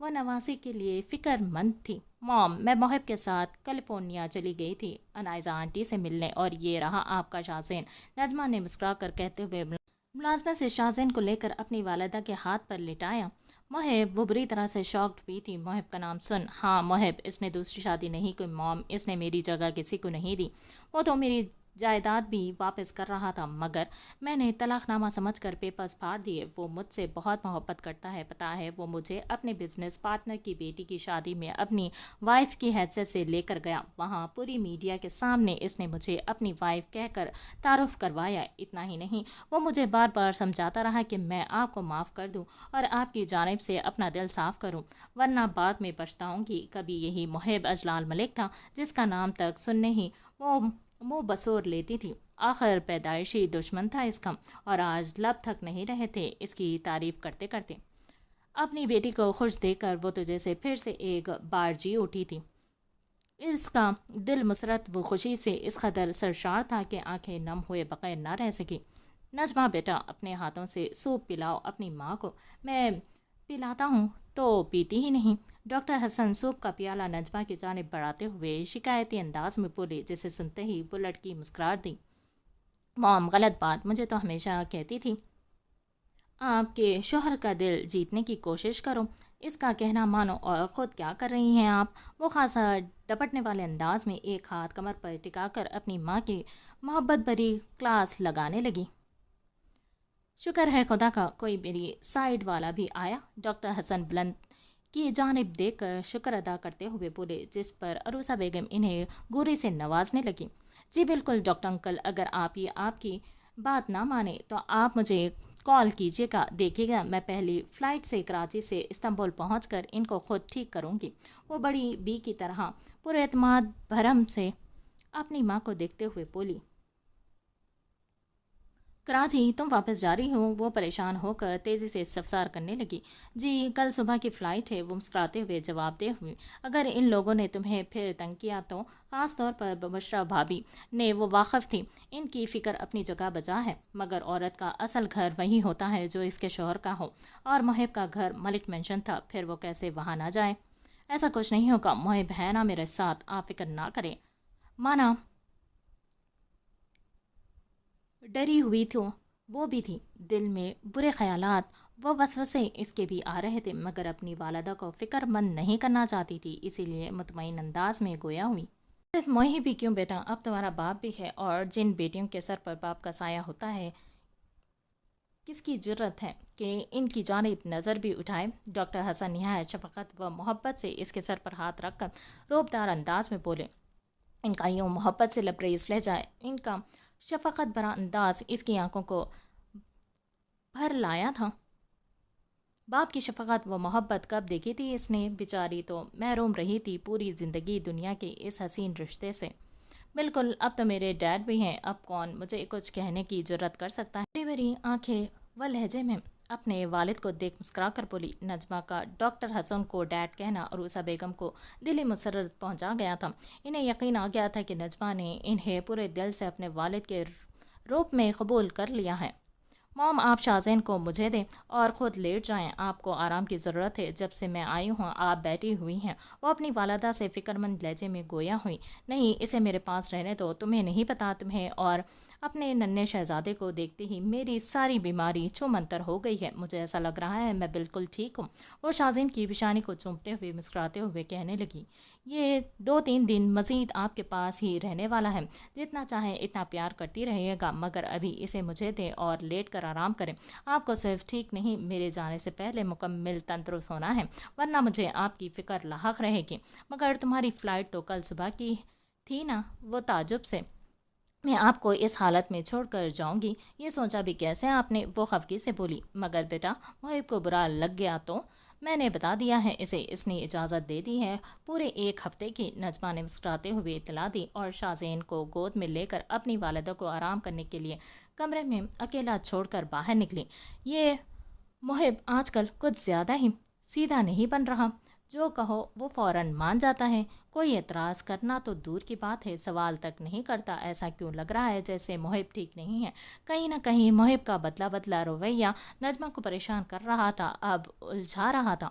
وہ نواسی کے لیے فکر مند تھی۔ موم، میں محب کے ساتھ کیلیفورنیا چلی گئی تھی انائزہ آنٹی سے ملنے، اور یہ رہا آپ کا شاہزین، نجمہ نے مسکرا کر کہتے ہوئے ملازمت سے شاہزین کو لے کر اپنی والدہ کے ہاتھ پر لٹایا۔ محب، وہ بری طرح سے شاکڈ بھی تھی۔ محب کا نام سن، ہاں محب، اس نے دوسری شادی نہیں کی موم، اس نے میری جگہ کسی کو نہیں دی۔ وہ تو میری جائیداد بھی واپس کر رہا تھا، مگر میں نے طلاق نامہ سمجھ کر پیپرز پھاڑ دیے۔ وہ مجھ سے بہت محبت کرتا ہے، پتہ ہے وہ مجھے اپنے بزنس پارٹنر کی بیٹی کی شادی میں اپنی وائف کی حیثیت سے لے کر گیا۔ وہاں پوری میڈیا کے سامنے اس نے مجھے اپنی وائف کہہ کر تعارف کروایا۔ اتنا ہی نہیں، وہ مجھے بار بار سمجھاتا رہا کہ میں آپ کو معاف کر دوں اور آپ کی جانب سے اپنا دل صاف کروں، ورنہ بعد میں پچھتاؤں گی۔ کبھی یہی محب اجلال ملک تھا جس کا نام تک سننے ہی وہ منہ بسور لیتی تھی۔ آخر پیدائشی دشمن تھا اس کا، اور آج لب تھک نہیں رہے تھے اس کی تعریف کرتے کرتے۔ اپنی بیٹی کو خوش دیکھ کر وہ تو جیسے پھر سے ایک بار جی اٹھی تھی۔ اس کا دل مسرت و خوشی سے اس قدر سرشار تھا کہ آنکھیں نم ہوئے بغیر نہ رہ سکی۔ نجمہ بیٹا، اپنے ہاتھوں سے سوپ پلاؤ اپنی ماں کو، میں پلاتا ہوں تو پیتی ہی نہیں۔ ڈاکٹر حسن سوپ کا پیالہ نجمہ کی جانب بڑھاتے ہوئے شکایتی انداز میں بولے، جسے سنتے ہی وہ لڑکی مسکرا دی۔ موم، غلط بات، مجھے تو ہمیشہ کہتی تھی آپ کے شوہر کا دل جیتنے کی کوشش کرو، اس کا کہنا مانو، اور خود کیا کر رہی ہیں آپ؟ وہ خاصا ڈپٹنے والے انداز میں ایک ہاتھ کمر پر ٹکا کر اپنی ماں کی محبت بھری کلاس لگانے لگی۔ شکر ہے خدا کا کوئی میری سائیڈ والا بھی آیا، ڈاکٹر حسن بلند کی جانب دیکھ کر شکر ادا کرتے ہوئے بولے، جس پر عروسہ بیگم انہیں گوری سے نوازنے لگی۔ جی بالکل ڈاکٹر انکل، اگر آپ کی بات نہ مانے تو آپ مجھے کال کیجیے گا، دیکھیے گا میں پہلی فلائٹ سے کراچی سے استنبول پہنچ کر ان کو خود ٹھیک کروں گی۔ وہ بڑی بی کی طرح پورے اعتماد بھرم سے اپنی ماں کو دیکھتے ہوئے بولی۔ کراچی تم واپس جا رہی ہو؟ وہ پریشان ہو کر تیزی سے استفسار کرنے لگی۔ جی کل صبح کی فلائٹ ہے، وہ مسکراتے ہوئے جواب دے ہوئی۔ اگر ان لوگوں نے تمہیں پھر تنگ کیا تو خاص طور پر مبشرہ بھابی نے، وہ واقف تھی، ان کی فکر اپنی جگہ بجا ہے، مگر عورت کا اصل گھر وہی ہوتا ہے جو اس کے شوہر کا ہو، اور محب کا گھر ملک مینشن تھا، پھر وہ کیسے وہاں نہ جائے؟ ایسا کچھ نہیں ہوگا، محب ہے نا میرے ساتھ، آپ فکر نہ کریں۔ مانا ڈری ہوئی تھی، وہ بھی تھی، دل میں برے خیالات و وسوسے اس کے بھی آ رہے تھے، مگر اپنی والدہ کو فکر مند نہیں کرنا چاہتی تھی، اسی لیے مطمئن انداز میں گویا ہوئی۔ صرف موہی بھی کیوں بیٹا، اب تمہارا باپ بھی ہے، اور جن بیٹیوں کے سر پر باپ کا سایہ ہوتا ہے، کس کی جرت ہے کہ ان کی جانب نظر بھی اٹھائے؟ ڈاکٹر حسن نہایت شفقت و محبت سے اس کے سر پر ہاتھ رکھ کر روبدار انداز میں بولے۔ ان کا یوں محبت سے لبریز لہجہ، ان کا شفقت بھرا انداز اس کی آنکھوں کو بھر لایا تھا۔ باپ کی شفقت و محبت کب دیکھی تھی اس نے؟ بیچاری تو محروم رہی تھی پوری زندگی دنیا کے اس حسین رشتے سے۔ بالکل، اب تو میرے ڈیڈ بھی ہیں، اب کون مجھے کچھ کہنے کی جرت کر سکتا ہے؟ بڑی بڑی آنکھیں و لہجے میں اپنے والد کو دیکھ مسکرا کر بولی نجمہ کا ڈاکٹر حسن کو ڈیڈ کہنا عروسہ بیگم کو دلی مسرت پہنچا گیا تھا۔ انہیں یقین آ گیا تھا کہ نجمہ نے انہیں پورے دل سے اپنے والد کے روپ میں قبول کر لیا ہے۔ موم، آپ شاہزین کو مجھے دیں اور خود لیٹ جائیں، آپ کو آرام کی ضرورت ہے، جب سے میں آئی ہوں آپ بیٹھی ہوئی ہیں۔ وہ اپنی والدہ سے فکرمند لہجے میں گویا ہوئی۔ نہیں، اسے میرے پاس رہنے دو، تمہیں نہیں پتا، تمہیں اور اپنے ننھے شہزادے کو دیکھتے ہی میری ساری بیماری چھومنتر ہو گئی ہے، مجھے ایسا لگ رہا ہے میں بالکل ٹھیک ہوں۔ وہ شاہزین کی پیشانی کو چومتے ہوئے مسکراتے ہوئے کہنے لگی، یہ 2-3 دن مزید آپ کے پاس ہی رہنے والا ہے، جتنا چاہے اتنا پیار کرتی رہیے گا، مگر ابھی اسے مجھے دیں اور لیٹ کر آرام کریں۔ آپ کو صرف ٹھیک نہیں، میرے جانے سے پہلے مکمل تندرست ہونا ہے، ورنہ مجھے آپ کی فکر لاحق رہے گی۔ مگر تمہاری فلائٹ تو کل صبح کی تھی نا؟ وہ تعجب سے، میں آپ کو اس حالت میں چھوڑ کر جاؤں گی، یہ سوچا بھی کیسے آپ نے؟ وہ خفگی سے بولی، مگر بیٹا محب کو برا لگ گیا تو میں نے بتا دیا ہے اسے، اس نے اجازت دے دی ہے پورے 1 ہفتے کی۔ نجمہ نے مسکراتے ہوئے اطلاع دی اور شاہزین کو گود میں لے کر اپنی والدہ کو آرام کرنے کے لیے کمرے میں اکیلا چھوڑ کر باہر نکلی۔ یہ محب آج کل کچھ زیادہ ہی سیدھا نہیں بن رہا، جو کہو وہ فوراً مان جاتا ہے، کوئی اعتراض کرنا تو دور کی بات ہے، سوال تک نہیں کرتا۔ ایسا کیوں لگ رہا ہے جیسے محب ٹھیک نہیں ہے؟ کہیں نہ کہیں محب کا بدلا بدلا رویہ نجمہ کو پریشان کر رہا تھا، اب الجھا رہا تھا۔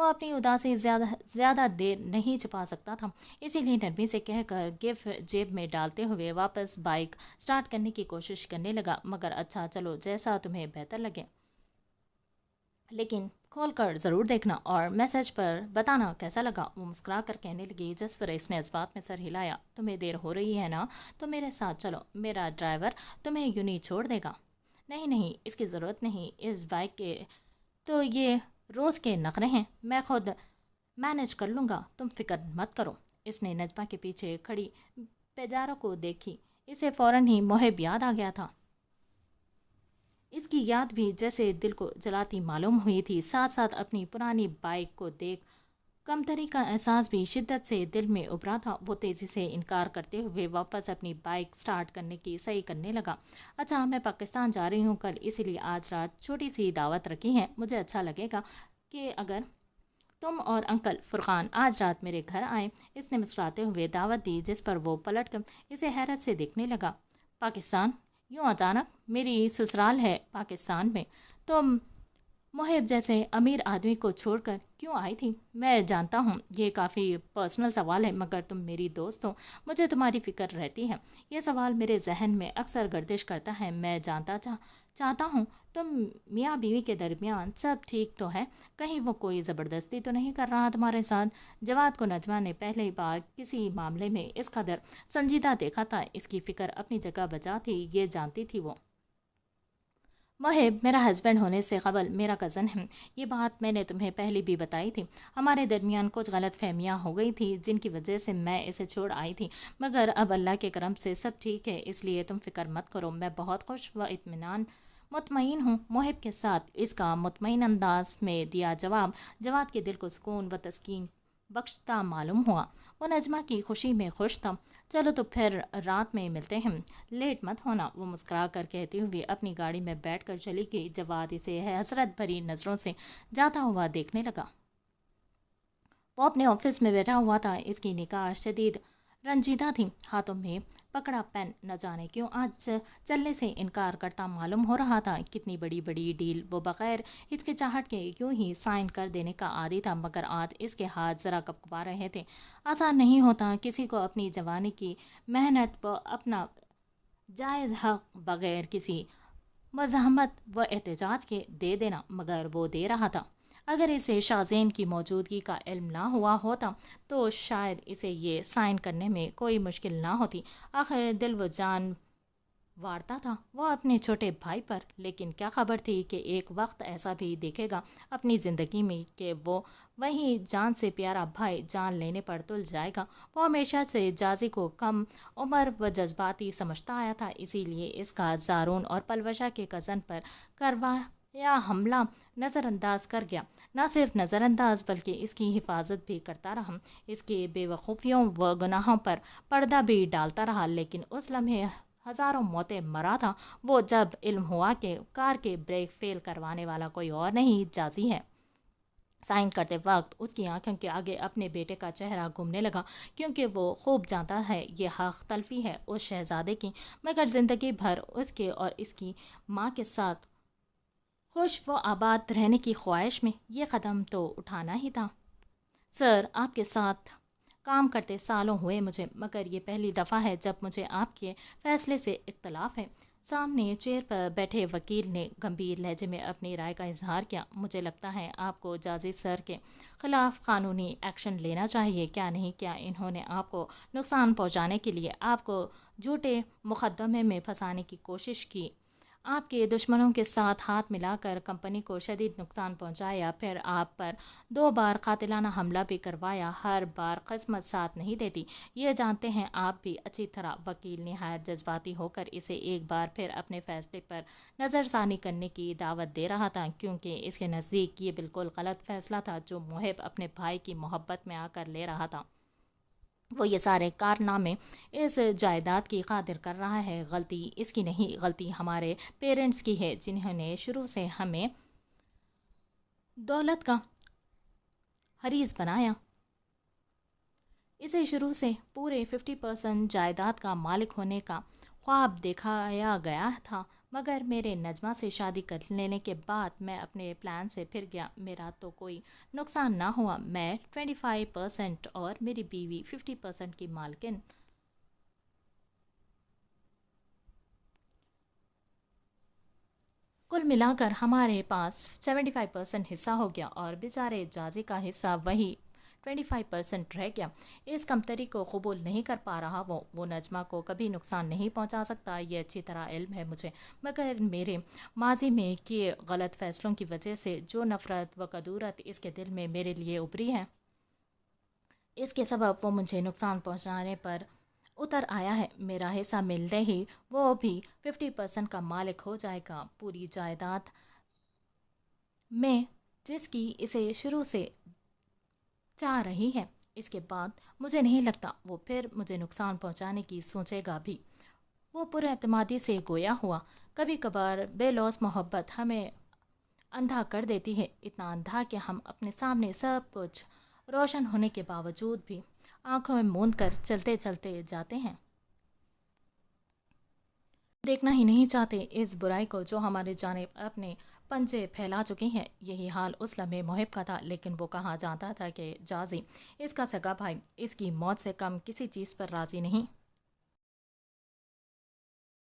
وہ اپنی اداسی زیادہ دیر نہیں چھپا سکتا تھا، اسی لیے نرمی سے کہہ کر گفٹ جیب میں ڈالتے ہوئے واپس بائک سٹارٹ کرنے کی کوشش کرنے لگا۔ مگر اچھا چلو، جیسا تمہیں بہتر لگے، لیکن کھول کر ضرور دیکھنا اور میسج پر بتانا کیسا لگا، وہ مسکرا کر کہنے لگی، جس پر اس نے اس بات میں سر ہلایا۔ تمہیں دیر ہو رہی ہے نا، تو میرے ساتھ چلو، میرا ڈرائیور تمہیں یوں نہیں چھوڑ دے گا۔ نہیں نہیں، اس کی ضرورت نہیں، اس بائک کے تو یہ روز کے نخرے ہیں، میں خود مینج کر لوں گا، تم فکر مت کرو۔ اس نے نجمہ کے پیچھے کھڑی پیجارو کو دیکھی، اسے فوراً ہی محب یاد آ گیا تھا۔ اس کی یاد بھی جیسے دل کو جلاتی معلوم ہوئی تھی، ساتھ ساتھ اپنی پرانی بائک کو دیکھ کمتری کا احساس بھی شدت سے دل میں ابھرا تھا۔ وہ تیزی سے انکار کرتے ہوئے واپس اپنی بائک سٹارٹ کرنے کی صحیح کرنے لگا۔ اچھا، میں پاکستان جا رہی ہوں کل، اسی لیے آج رات چھوٹی سی دعوت رکھی ہے، مجھے اچھا لگے گا کہ اگر تم اور انکل فرقان آج رات میرے گھر آئیں۔ اس نے مسکراتے ہوئے دعوت دی، جس پر وہ پلٹ کر اسے حیرت سے دیکھنے لگا۔ پاکستان؟ یوں اچانک؟ میری سسرال ہے پاکستان میں، تم محب جیسے امیر آدمی کو چھوڑ کر کیوں آئی تھی؟ میں جانتا ہوں یہ کافی پرسنل سوال ہے، مگر تم میری دوست ہو، مجھے تمہاری فکر رہتی ہے۔ یہ سوال میرے ذہن میں اکثر گردش کرتا ہے، میں جانتا چاہتا ہوں تم میاں بیوی کے درمیان سب ٹھیک تو ہے، کہیں وہ کوئی زبردستی تو نہیں کر رہا تمہارے ساتھ؟ جواد کو نجمہ نے پہلی بار کسی معاملے میں اس قدر سنجیدہ دیکھا تھا۔ اس کی فکر اپنی جگہ بجا تھی، یہ جانتی تھی وہ محب میرا ہسبینڈ ہونے سے قبل میرا کزن ہے، یہ بات میں نے تمہیں پہلے بھی بتائی تھی۔ ہمارے درمیان کچھ غلط فہمیاں ہو گئی تھی جن کی وجہ سے میں اسے چھوڑ آئی تھی، مگر اب اللہ کے کرم سے سب ٹھیک ہے، اس لیے تم فکر مت کرو، میں بہت خوش و مطمئن ہوں۔ محب کے ساتھ اس کا مطمئن انداز میں دیا جواب جواد کے دل کو سکون و تسکین بخشتا معلوم ہوا۔ وہ نجمہ کی خوشی میں خوش تھا۔ چلو تو پھر رات میں ملتے ہیں، لیٹ مت ہونا، وہ مسکرا کر کہتے ہوئے اپنی گاڑی میں بیٹھ کر چلی گئی۔ جواد اسے حسرت بھری نظروں سے جاتا ہوا دیکھنے لگا۔ وہ اپنے آفس میں بیٹھا ہوا تھا، اس کی نگاہ شدید رنجیدہ تھی، ہاتھوں میں پکڑا پین نہ جانے کیوں آج چلنے سے انکار کرتا معلوم ہو رہا تھا۔ کتنی بڑی بڑی ڈیل وہ بغیر ہچکچاہٹ کے یوں ہی سائن کر دینے کا عادی تھا، مگر آج اس کے ہاتھ ذرا کپکپا رہے تھے۔ آسان نہیں ہوتا کسی کو اپنی جوانی کی محنت و اپنا جائز حق بغیر کسی مزاحمت و احتجاج کے دے دینا، مگر وہ دے رہا تھا۔ اگر اسے شازین کی موجودگی کا علم نہ ہوا ہوتا تو شاید اسے یہ سائن کرنے میں کوئی مشکل نہ ہوتی۔ آخر دل و جان وارتا تھا وہ اپنے چھوٹے بھائی پر، لیکن کیا خبر تھی کہ ایک وقت ایسا بھی دیکھے گا اپنی زندگی میں کہ وہ وہی جان سے پیارا بھائی جان لینے پر تل جائے گا۔ وہ ہمیشہ سے جازی کو کم عمر و جذباتی سمجھتا آیا تھا، اسی لیے اس کا زارون اور پلوشہ کے کزن پر کروایا حملہ نظر انداز کر گیا۔ نہ صرف نظر انداز بلکہ اس کی حفاظت بھی کرتا رہا، اس کے بے وقوفیوں و گناہوں پر پردہ بھی ڈالتا رہا، لیکن اس لمحے ہزاروں موتیں مرا تھا وہ جب علم ہوا کہ کار کے بریک فیل کروانے والا کوئی اور نہیں، جازی ہے۔ سائن کرتے وقت اس کی آنکھوں کے آگے اپنے بیٹے کا چہرہ گھومنے لگا، کیونکہ وہ خوب جانتا ہے یہ حق تلفی ہے اس شہزادے کی، مگر زندگی بھر اس کے اور اس کی ماں کے ساتھ خوش و آباد رہنے کی خواہش میں یہ قدم تو اٹھانا ہی تھا۔ سر، آپ کے ساتھ کام کرتے سالوں ہوئے مجھے، مگر یہ پہلی دفعہ ہے جب مجھے آپ کے فیصلے سے اختلاف ہے۔ سامنے چیئر پر بیٹھے وکیل نے گمبھیر لہجے میں اپنی رائے کا اظہار کیا۔ مجھے لگتا ہے آپ کو جازی سر کے خلاف قانونی ایکشن لینا چاہیے، کیا نہیں؟ کیا انہوں نے آپ کو نقصان پہنچانے کے لیے آپ کو جھوٹے مقدمے میں پھنسانے کی کوشش کی، آپ کے دشمنوں کے ساتھ ہاتھ ملا کر کمپنی کو شدید نقصان پہنچایا، پھر آپ پر 2 بار قاتلانہ حملہ بھی کروایا؟ ہر بار قسمت ساتھ نہیں دیتی، یہ جانتے ہیں آپ بھی اچھی طرح۔ وکیل نہایت جذباتی ہو کر اسے ایک بار پھر اپنے فیصلے پر نظر ثانی کرنے کی دعوت دے رہا تھا، کیونکہ اس کے نزدیک یہ بالکل غلط فیصلہ تھا جو محب اپنے بھائی کی محبت میں آ کر لے رہا تھا۔ وہ یہ سارے کارنامے اس جائیداد کی خاطر کر رہا ہے، غلطی اس کی نہیں، غلطی ہمارے پیرنٹس کی ہے جنہوں نے شروع سے ہمیں دولت کا حریص بنایا۔ اسے شروع سے پورے 50% جائیداد کا مالک ہونے کا خواب دکھایا گیا تھا، مگر میرے نجمہ سے شادی کر لینے کے بعد میں اپنے پلان سے پھر گیا۔ میرا تو کوئی نقصان نہ ہوا، میں 25% اور میری بیوی 50% کی مالکن۔ کل ملا کر ہمارے پاس 75% حصہ ہو گیا اور بیچارے جازی کا حصہ وہی 25% رہ گیا۔ اس کمتری کو قبول نہیں کر پا رہا وہ نجمہ کو کبھی نقصان نہیں پہنچا سکتا، یہ اچھی طرح علم ہے مجھے، مگر میرے ماضی میں کیے غلط فیصلوں کی وجہ سے جو نفرت و کدورت اس کے دل میں میرے لیے ابھری ہے، اس کے سبب وہ مجھے نقصان پہنچانے پر اتر آیا ہے۔ میرا حصہ ملتے ہی وہ بھی 50% کا مالک ہو جائے گا پوری جائیداد میں، جس کی اسے شروع سے چاہ رہی ہے۔ اس کے بعد مجھے نہیں لگتا وہ پھر مجھے نقصان پہنچانے کی سوچے گا بھی۔ وہ پر اعتمادی سے گویا ہوا۔ کبھی کبھار بے لوث محبت ہمیں اندھا کر دیتی ہے، اتنا اندھا کہ ہم اپنے سامنے سب کچھ روشن ہونے کے باوجود بھی آنکھوں میں موند کر چلتے چلتے جاتے ہیں، دیکھنا ہی نہیں چاہتے اس برائی کو جو ہمارے جانب اپنے پنجے پھیلا چکی ہیں۔ یہی حال اس لمحے محب کا تھا، لیکن وہ کہا جاتا تھا کہ جازی اس کا سگا بھائی اس کی موت سے کم کسی چیز پر راضی نہیں۔